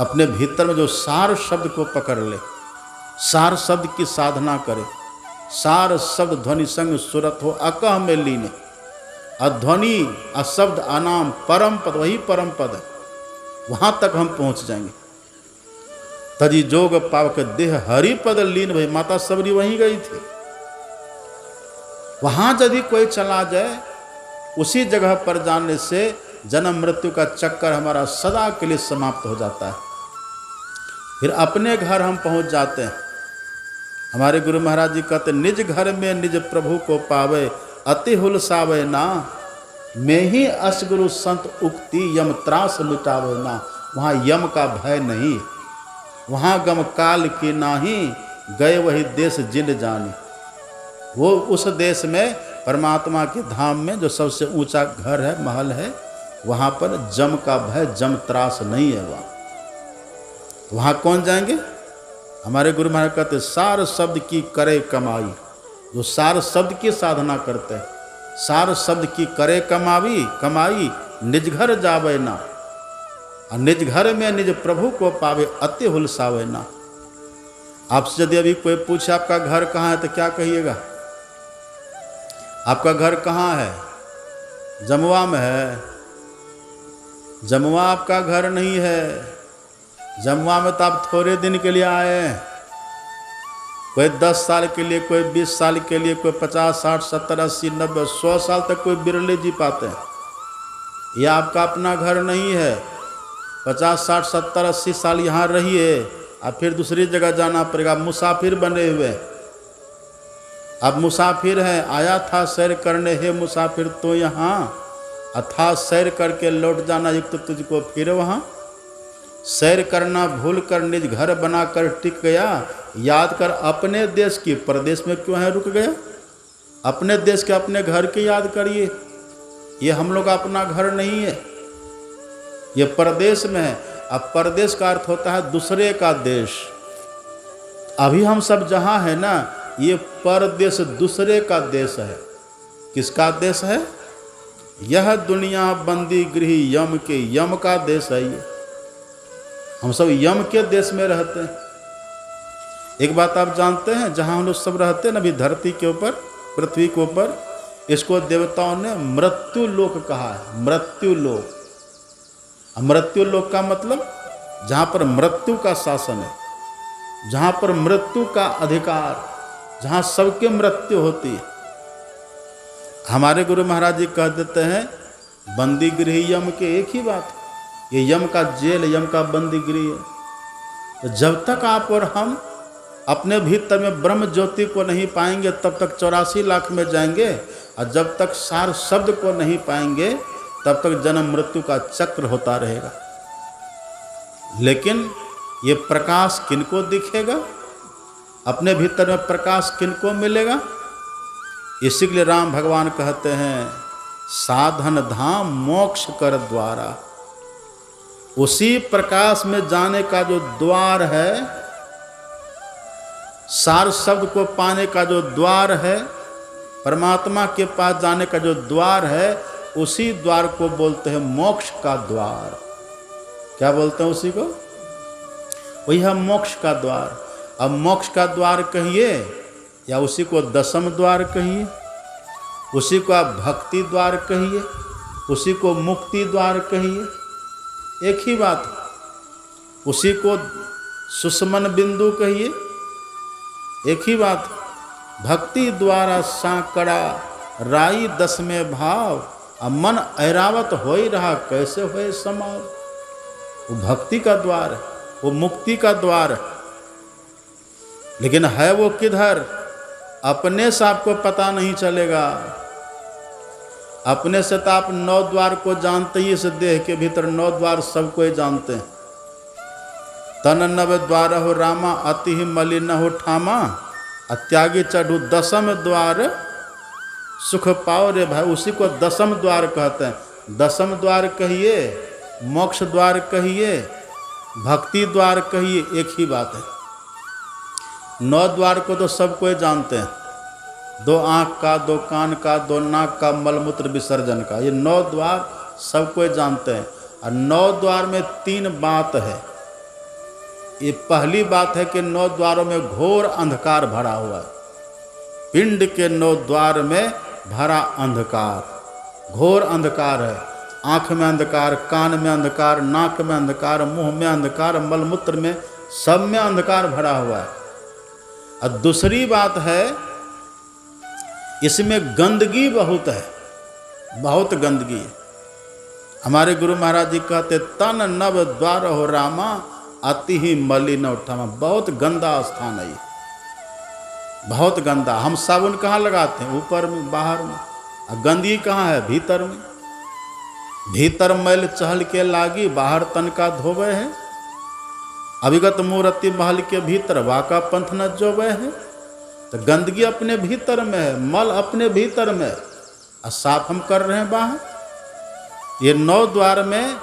अपने भीतर में जो सार शब्द को पकड़ ले, सार शब्द की साधना करे, सार शब्द ध्वनि संग सुरत हो अकह में लीने, अध्वनि अशब्द अनाम परम पद, वही परम पद है। वहाँ तक हम पहुँच जाएंगे। तजी जोग पावक देह हरि पद लीन, भाई माता सबरी वहीं गई थी। वहाँ यदि कोई चला जाए, उसी जगह पर जाने से जन्म मृत्यु का चक्कर हमारा सदा के लिए समाप्त हो जाता है। फिर अपने घर हम पहुँच जाते हैं। हमारे गुरु महाराज जी कहते, निज घर में निज प्रभु को पावे, अति हुलसावे ना, मैं ही असगुरु संत उक्ति यम त्रास मिटावे ना। वहाँ यम का भय नहीं, वहाँ गम काल की नाही, गए वही देश जिन जानी। वो उस देश में परमात्मा के धाम में जो सबसे ऊंचा घर है, महल है, वहाँ पर जम का भय, जम त्रास नहीं है। वहाँ कौन जाएंगे? हमारे गुरु महाराज कहते, सार शब्द की करे कमाई। जो सार शब्द की साधना करते हैं, सार शब्द की करे कमाई, निज घर जावे ना, और निज घर में निज प्रभु को पावे, अति हुलसावे ना। आपसे यदि अभी कोई पूछे आपका घर कहाँ है तो क्या कहिएगा? आपका घर कहाँ है? जमुआ में है। जमुआ आपका घर नहीं है। जमुआ में तो आप थोड़े दिन के लिए आए हैं। कोई 10 साल के लिए, कोई 20 साल के लिए, कोई 50, 60, 70, 80, 90, 100 साल तक कोई बिरले जी पाते हैं। यह आपका अपना घर नहीं है। 50, 60, 70, 80 साल यहाँ रहिए, और फिर दूसरी जगह जाना पड़ेगा। मुसाफिर बने हुए, अब मुसाफिर हैं। आया था सैर करने, हे मुसाफिर तो यहाँ, अथा सैर करके लौट जाना युक्त तुझको फिर वहाँ। सैर करना भूल कर निज घर बना कर टिक गया, याद कर अपने देश की, परदेश में क्यों है रुक गया? अपने देश के, अपने घर की याद करिए। ये हम लोग का अपना घर नहीं है, ये परदेश में है। अब परदेश का अर्थ होता है दूसरे का देश। अभी हम सब जहाँ है ना, ये परदेश दूसरे का देश है। किसका देश है? यह दुनिया बंदी गृह यम के, यम का देश है ये। हम सब यम के देश में रहते हैं। एक बात आप जानते हैं, जहाँ हम लोग सब रहते हैं ना अभी धरती के ऊपर, पृथ्वी के ऊपर, इसको देवताओं ने मृत्यु लोक कहा है। मृत्यु लोक। मृत्यु लोक का मतलब जहाँ पर मृत्यु का शासन है, जहाँ पर मृत्यु का अधिकार, जहाँ सबके मृत्यु होती है। हमारे गुरु महाराज जी कह देते हैं बंदी गृह यम के, एक ही बात, ये यम का जेल, यम का बंदी गृह है। तो जब तक आप और हम अपने भीतर में ब्रह्म ज्योति को नहीं पाएंगे तब तक 84 लाख में जाएंगे, और जब तक सार शब्द को नहीं पाएंगे तब तक जन्म मृत्यु का चक्र होता रहेगा। लेकिन ये प्रकाश किनको दिखेगा, अपने भीतर में प्रकाश किनको मिलेगा? इसी के लिए राम भगवान कहते हैं साधन धाम मोक्ष कर द्वारा। उसी प्रकाश में जाने का जो द्वार है, सार शब्द को पाने का जो द्वार है, परमात्मा के पास जाने का जो द्वार है, उसी द्वार को बोलते हैं मोक्ष का द्वार। क्या बोलते हैं उसी को? वही है मोक्ष का द्वार। अब मोक्ष का द्वार कहिए या उसी को दशम द्वार कहिए, उसी को आप भक्ति द्वार कहिए, उसी को मुक्ति द्वार कहिए, एक ही बात। उसी को सुषमन बिंदु कहिए, एक ही बात। भक्ति द्वारा सांकड़ा राई दस में भाव, मन ऐरावत हो ही रहा कैसे होए समाव। वो भक्ति का द्वार है, वो मुक्ति का द्वार है। लेकिन है वो किधर? अपने से आपको पता नहीं चलेगा। अपने से तो आप 9 द्वार को जानते ही, इस देह के भीतर 9 द्वार सबको ही जानते हैं। तन नव द्वार हो रामा, अति ही मलिन हो ठामा, अत्यागी चढ़ू दशम द्वार सुख पाओ रे भाई। उसी को दशम द्वार कहते हैं। दशम द्वार कहिए, मोक्ष द्वार कहिए, भक्ति द्वार कहिए, एक ही बात है। 9 द्वार को तो सब कोई जानते हैं। 2 आँख का, 2 कान का, 2 नाक का, मलमूत्र विसर्जन का, ये 9 द्वार सब कोई जानते हैं। और 9 द्वार में 3 बात है। ये पहली बात है कि 9 द्वारों में घोर अंधकार भरा हुआ है। पिंड के 9 द्वार में भरा अंधकार, घोर अंधकार है। आँख में अंधकार, कान में अंधकार, नाक में अंधकार, मुंह में अंधकार, मलमूत्र में, सब में अंधकार भरा हुआ है। और दूसरी बात है, इसमें गंदगी बहुत है, बहुत गंदगी है। हमारे गुरु महाराज जी कहते तन नव द्वार हो रामा, अति ही मलिन उठामा। बहुत गंदा स्थान है ये, बहुत गंदा। हम साबुन कहाँ लगाते हैं? ऊपर में, बाहर में। और गंदगी कहाँ है? भीतर में। भीतर मैल चहल के लागी, बाहर तन का धोवे है। अभिगत मूर्ति महल के भीतर वाका पंथ न जोवे है। तो गंदगी अपने भीतर में है, मल अपने भीतर में, और साफ हम कर रहे हैं बाहर। ये 9 द्वार में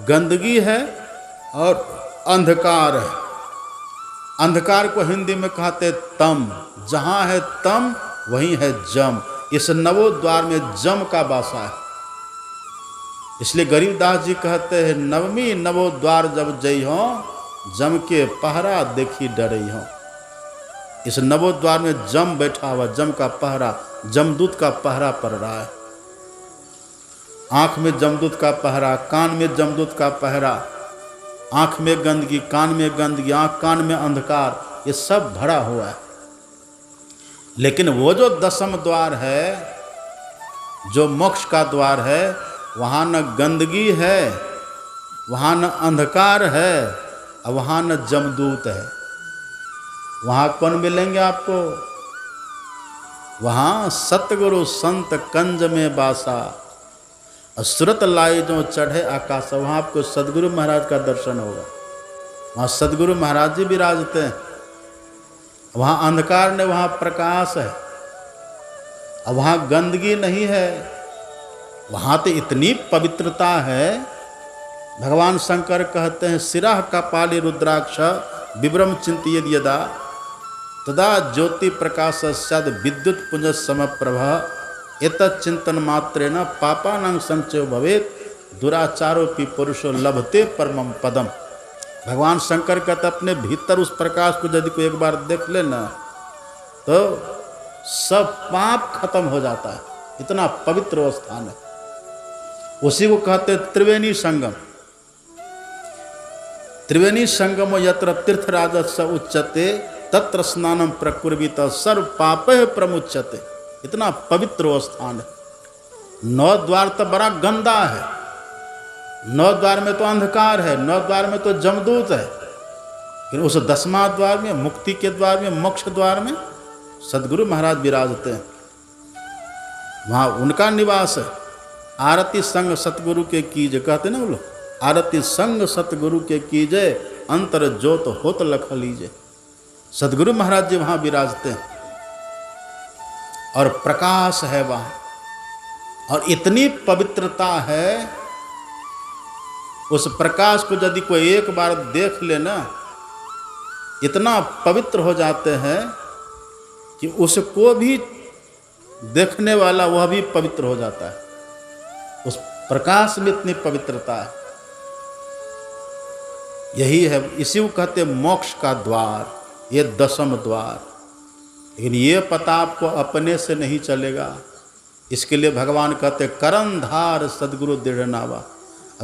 गंदगी है और अंधकार है। अंधकार को हिंदी में कहते तम। जहाँ है तम वहीं है जम। इस 9 द्वार में जम का वासा है। इसलिए गरीबदास जी कहते हैं नवमी 9 द्वार जब जई हो, जम के पहरा देखी डरई हो। इस 9 द्वार में जम बैठा हुआ, जम का पहरा, जमदूत का पहरा पड़ रहा है। आँख में जमदूत का पहरा, कान में जमदूत का पहरा, आँख में गंदगी, कान में गंदगी, आँख कान में अंधकार, ये सब भरा हुआ है। लेकिन वो जो दशम द्वार है, जो मोक्ष का द्वार है, वहाँ न गंदगी है, वहाँ न अंधकार है, और वहाँ न जमदूत है। वहाँ कौन मिलेंगे आपको? वहाँ सतगुरु संत कंज में बासा, सुरत लाई जो चढ़े आकाश। वहाँ आपको सदगुरु महाराज का दर्शन होगा। वहाँ सदगुरु महाराज जी विराजते हैं। वहाँ अंधकार ने, वहाँ प्रकाश है, और वहाँ गंदगी नहीं है। वहाँ तो इतनी पवित्रता है, भगवान शंकर कहते हैं सिराह कपाली रुद्राक्ष विभ्रम चिंतियेद यदा तदा ज्योति प्रकाश सद विद्युत पुंज समप्रभ एतत् चिंतन मात्रेण पापानां संचयो भवेत् दुराचारोपि पुरुषो लभते परमं पदम। भगवान शंकर कहते अपने भीतर उस प्रकाश को यदि कोई एक बार देख ले ना तो सब पाप खत्म हो जाता है। इतना पवित्र वो स्थान है। उसी को कहते त्रिवेणी संगम। त्रिवेणी संगम यत्र तीर्थराजस्य उच्यते तत्र स्नानम प्रकुर्वीत सर्व पापः प्रमुच्यते। इतना पवित्र वो स्थान है। 9 द्वार तो बड़ा गंदा है, 9 द्वार में तो अंधकार है, 9 द्वार में तो जमदूत है, लेकिन उस 10वां द्वार में, मुक्ति के द्वार में, मोक्ष द्वार में सदगुरु महाराज विराजते हैं। वहाँ उनका निवास है। आरती संग सतगुरु के कीजे, कहते ना वो लोग, आरती संग सतगुरु के कीजे अंतर ज्योत होत लख लीजे। सदगुरु महाराज जी वहाँ विराजते हैं और प्रकाश है वहाँ, और इतनी पवित्रता है। उस प्रकाश को यदि कोई एक बार देख लेना, इतना पवित्र हो जाते हैं कि उसको भी देखने वाला वह भी पवित्र हो जाता है। उस प्रकाश में इतनी पवित्रता है। यही है, इसी को कहते मोक्ष का द्वार, ये 10वां द्वार। लेकिन ये पता आपको अपने से नहीं चलेगा। इसके लिए भगवान कहते करंधार सदगुरु दृढ़ नावा।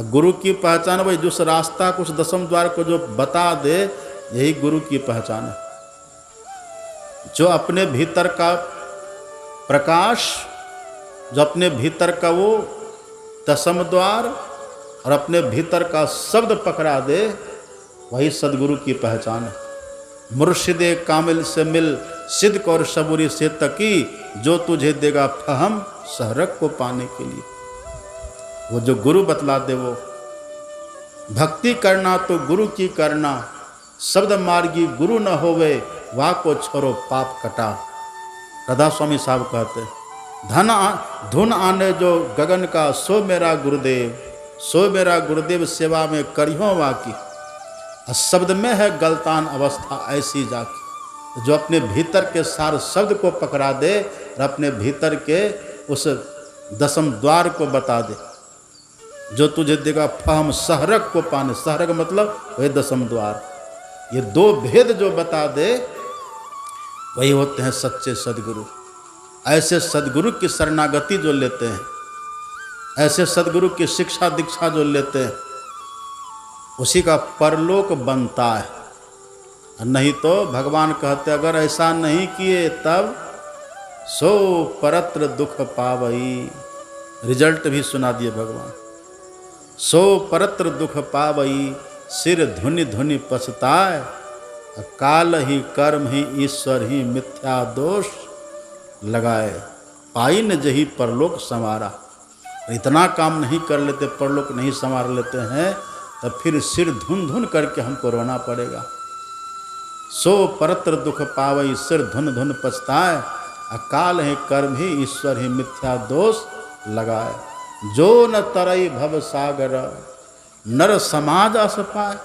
गुरु की पहचान भाई, जिस रास्ता को, उस 10वें द्वार को जो बता दे, यही गुरु की पहचान है। जो अपने भीतर का प्रकाश, जो अपने भीतर का वो 10वां द्वार और अपने भीतर का शब्द पकड़ा दे, वही सदगुरु की पहचान है। मुर्शिदे कामिल से मिल सिद्ध और सबूरी से तकी, जो तुझे देगा फहम सहरक को पाने के लिए। वो जो गुरु बतला दे, वो भक्ति करना तो गुरु की करना, शब्द मार्गी गुरु न होवे, वाह को छोड़ो पाप कटा। राधा स्वामी साहब कहते धुन आने जो गगन का, सो मेरा गुरुदेव, सो मेरा गुरुदेव सेवा में करियो वाकी। शब्द में है गलतान अवस्था ऐसी जाकी। जो अपने भीतर के सारे शब्द को पकड़ा दे और अपने भीतर के उस 10वें द्वार को बता दे, जो तुझे देगा फहम सहरक को पाने। सहरक मतलब वही 10वां द्वार। ये 2 भेद जो बता दे, वही होते हैं सच्चे सदगुरु। ऐसे सदगुरु की शरणागति जो लेते हैं, ऐसे सदगुरु की शिक्षा दीक्षा जो लेते हैं, उसी का परलोक बनता है। नहीं तो भगवान कहते अगर ऐसा नहीं किए तब सो परत्र दुख पावई। रिजल्ट भी सुना दिए भगवान। सो परत्र दुख पावई, सिर धुनि धुनि पछताए, काल ही कर्म ही ईश्वर ही मिथ्या दोष लगाए, पाई न जही परलोक संवारा। इतना काम नहीं कर लेते, परलोक नहीं संवार लेते हैं, तब फिर सिर धुन धुन करके हमको रोना पड़ेगा। सो परत्र दुख पावई, सिर धुन धुन पछताए, अकाल है कर्म ही ईश्वर ही मिथ्या दोष लगाए। जो न तरई भव सागर, नर समाज अस पाए।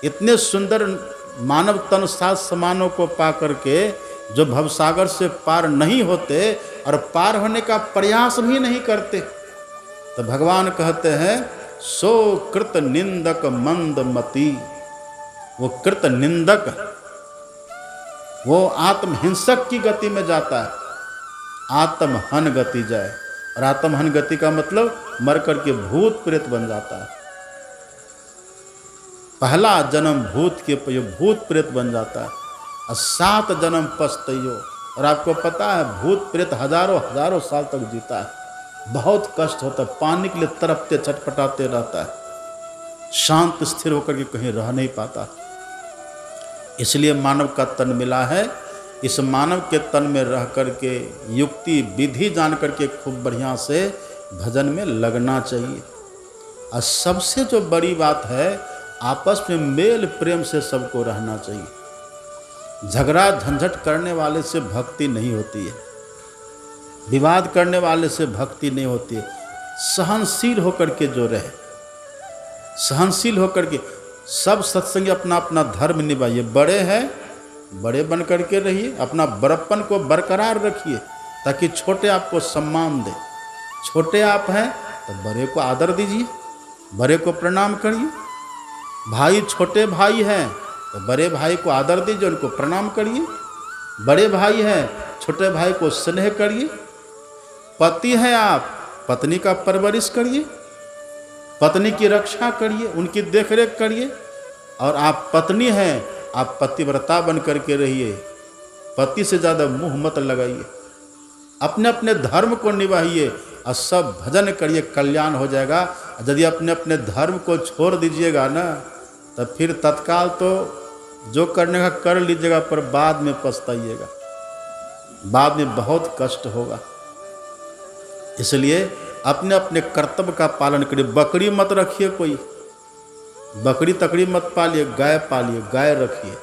इतने सुंदर मानव तन सात समानों को पा करके जो भवसागर से पार नहीं होते और पार होने का प्रयास भी नहीं करते, तो भगवान कहते हैं सो कृत निंदक मंद मति। वो कृत निंदक, वो आत्महिंसक की गति में जाता है, आत्महन गति जाए। और आत्महन गति का मतलब मर करके भूत प्रेत बन जाता है। पहला जन्म भूत के भूत प्रेत बन जाता है, और 7 जन्म पछतइयो। और आपको पता है भूत प्रेत हजारों हजारों साल तक जीता है। बहुत कष्ट होता है, पानी के लिए तड़पते छटपटाते रहता है, शांत स्थिर होकर के कहीं रह नहीं पाता। इसलिए मानव का तन मिला है। इस मानव के तन में रह करके युक्ति विधि जान करके खूब बढ़िया से भजन में लगना चाहिए। और सबसे जो बड़ी बात है, आपस में मेल प्रेम से सबको रहना चाहिए। झगड़ा झंझट करने वाले से भक्ति नहीं होती है, विवाद करने वाले से भक्ति नहीं होती है। सहनशील होकर के जो रहे, सहनशील होकर के सब सत्संगी अपना अपना धर्म निभाइए। बड़े हैं, बड़े बन करके रहिए, अपना बड़प्पन को बरकरार रखिए, ताकि छोटे आपको सम्मान दे। छोटे आप हैं तो बड़े को आदर दीजिए, बड़े को प्रणाम करिए। भाई छोटे भाई हैं तो बड़े भाई को आदर दीजिए, उनको प्रणाम करिए। बड़े भाई हैं, छोटे भाई को स्नेह करिए। पति हैं आप, पत्नी का परवरिश करिए, पत्नी की रक्षा करिए, उनकी देखरेख करिए। और आप पत्नी हैं, आप पतिव्रता बन करके रहिए। पति से ज़्यादा मुंह मत लगाइए, अपने अपने धर्म को निभाइए और सब भजन करिए, कल्याण हो जाएगा। यदि अपने अपने धर्म को छोड़ दीजिएगा ना, तब फिर तत्काल तो जो करने का कर लीजिएगा, पर बाद में पछताइएगा, बाद में बहुत कष्ट होगा। इसलिए अपने अपने कर्तव्य का पालन करिए। बकरी मत रखिए, कोई बकरी तकड़ी मत पालिए, गाय पालिए, गाय रखिए।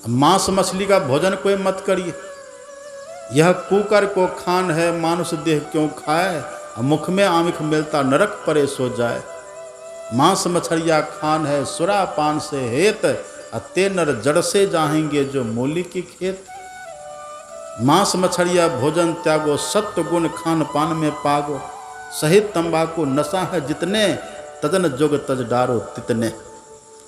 मांस मछली का भोजन कोई मत करिए। यह कुकर को खान है, मानुष देह क्यों खाए, मुख में आमिख मिलता नरक परे सो जाए। मांस मछलिया खान है, सुरा पान से हेत, अते नर जड़ से जाएंगे जो मूली की खेत। मांस मछलिया भोजन त्यागो, सत्य गुण खान पान में पागो। सहित तंबाकू नशा है जितने, तजन जोग तज डारो तितने।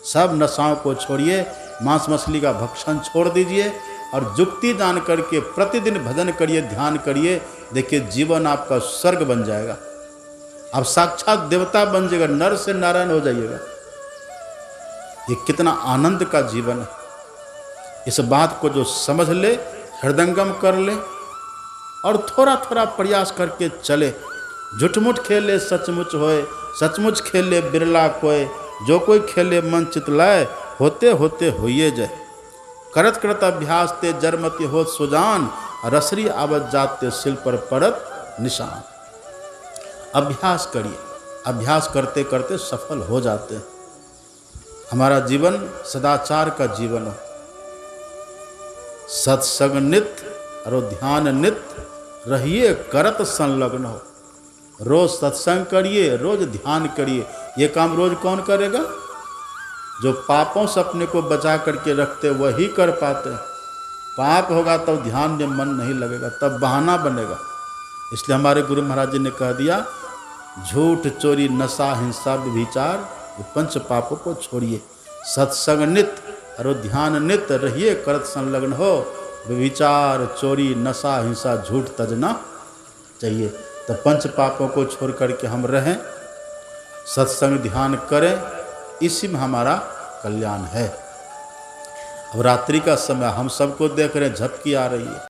सब नशाओं को छोड़िए, मांस मछली का भक्षण छोड़ दीजिए और जुक्ति जान करके प्रतिदिन भजन करिए, ध्यान करिए। देखिए जीवन आपका स्वर्ग बन जाएगा, आप साक्षात देवता बन जाएगा, नर से नारायण हो जाइएगा। ये कितना आनंद का जीवन है। इस बात को जो समझ ले, हृदयंगम कर ले और थोड़ा थोड़ा प्रयास करके चले। झूठमुठ खेले सचमुच होए, सचमुच खेले बिरला कोय। जो कोई खेले मन चित लाए, होते होते होइए जाए। करत करत अभ्यास ते जरमति होत सुजान, रसरी आवत जाते सिल पर पड़त निशान। अभ्यास करिए, अभ्यास करते करते सफल हो जाते हैं। हमारा जीवन सदाचार का जीवन हो, सत्संग नित्य और ध्यान नित्य रहिए, करत संलग्न हो। रोज सत्संग करिए, रोज ध्यान करिए। ये काम रोज कौन करेगा? जो पापों से अपने को बचा करके रखते वही कर पाते हैं। पाप होगा तब तो ध्यान में मन नहीं लगेगा, तब बहाना बनेगा। इसलिए हमारे गुरु महाराज जी ने कह दिया, झूठ चोरी नशा हिंसा व्यभिचार, ये पंच पापों को छोड़िए। सत्संग नित्य और ध्यान नित्य रहिए, करत संलग्न हो। व्यभिचार चोरी नशा हिंसा झूठ तजना चाहिए। तो पंच पापों को छोड़ करके हम रहें, सत्संग ध्यान करें, इसी में हमारा कल्याण है। अब रात्रि का समय हम सबको देख रहे हैं, झपकी आ रही है।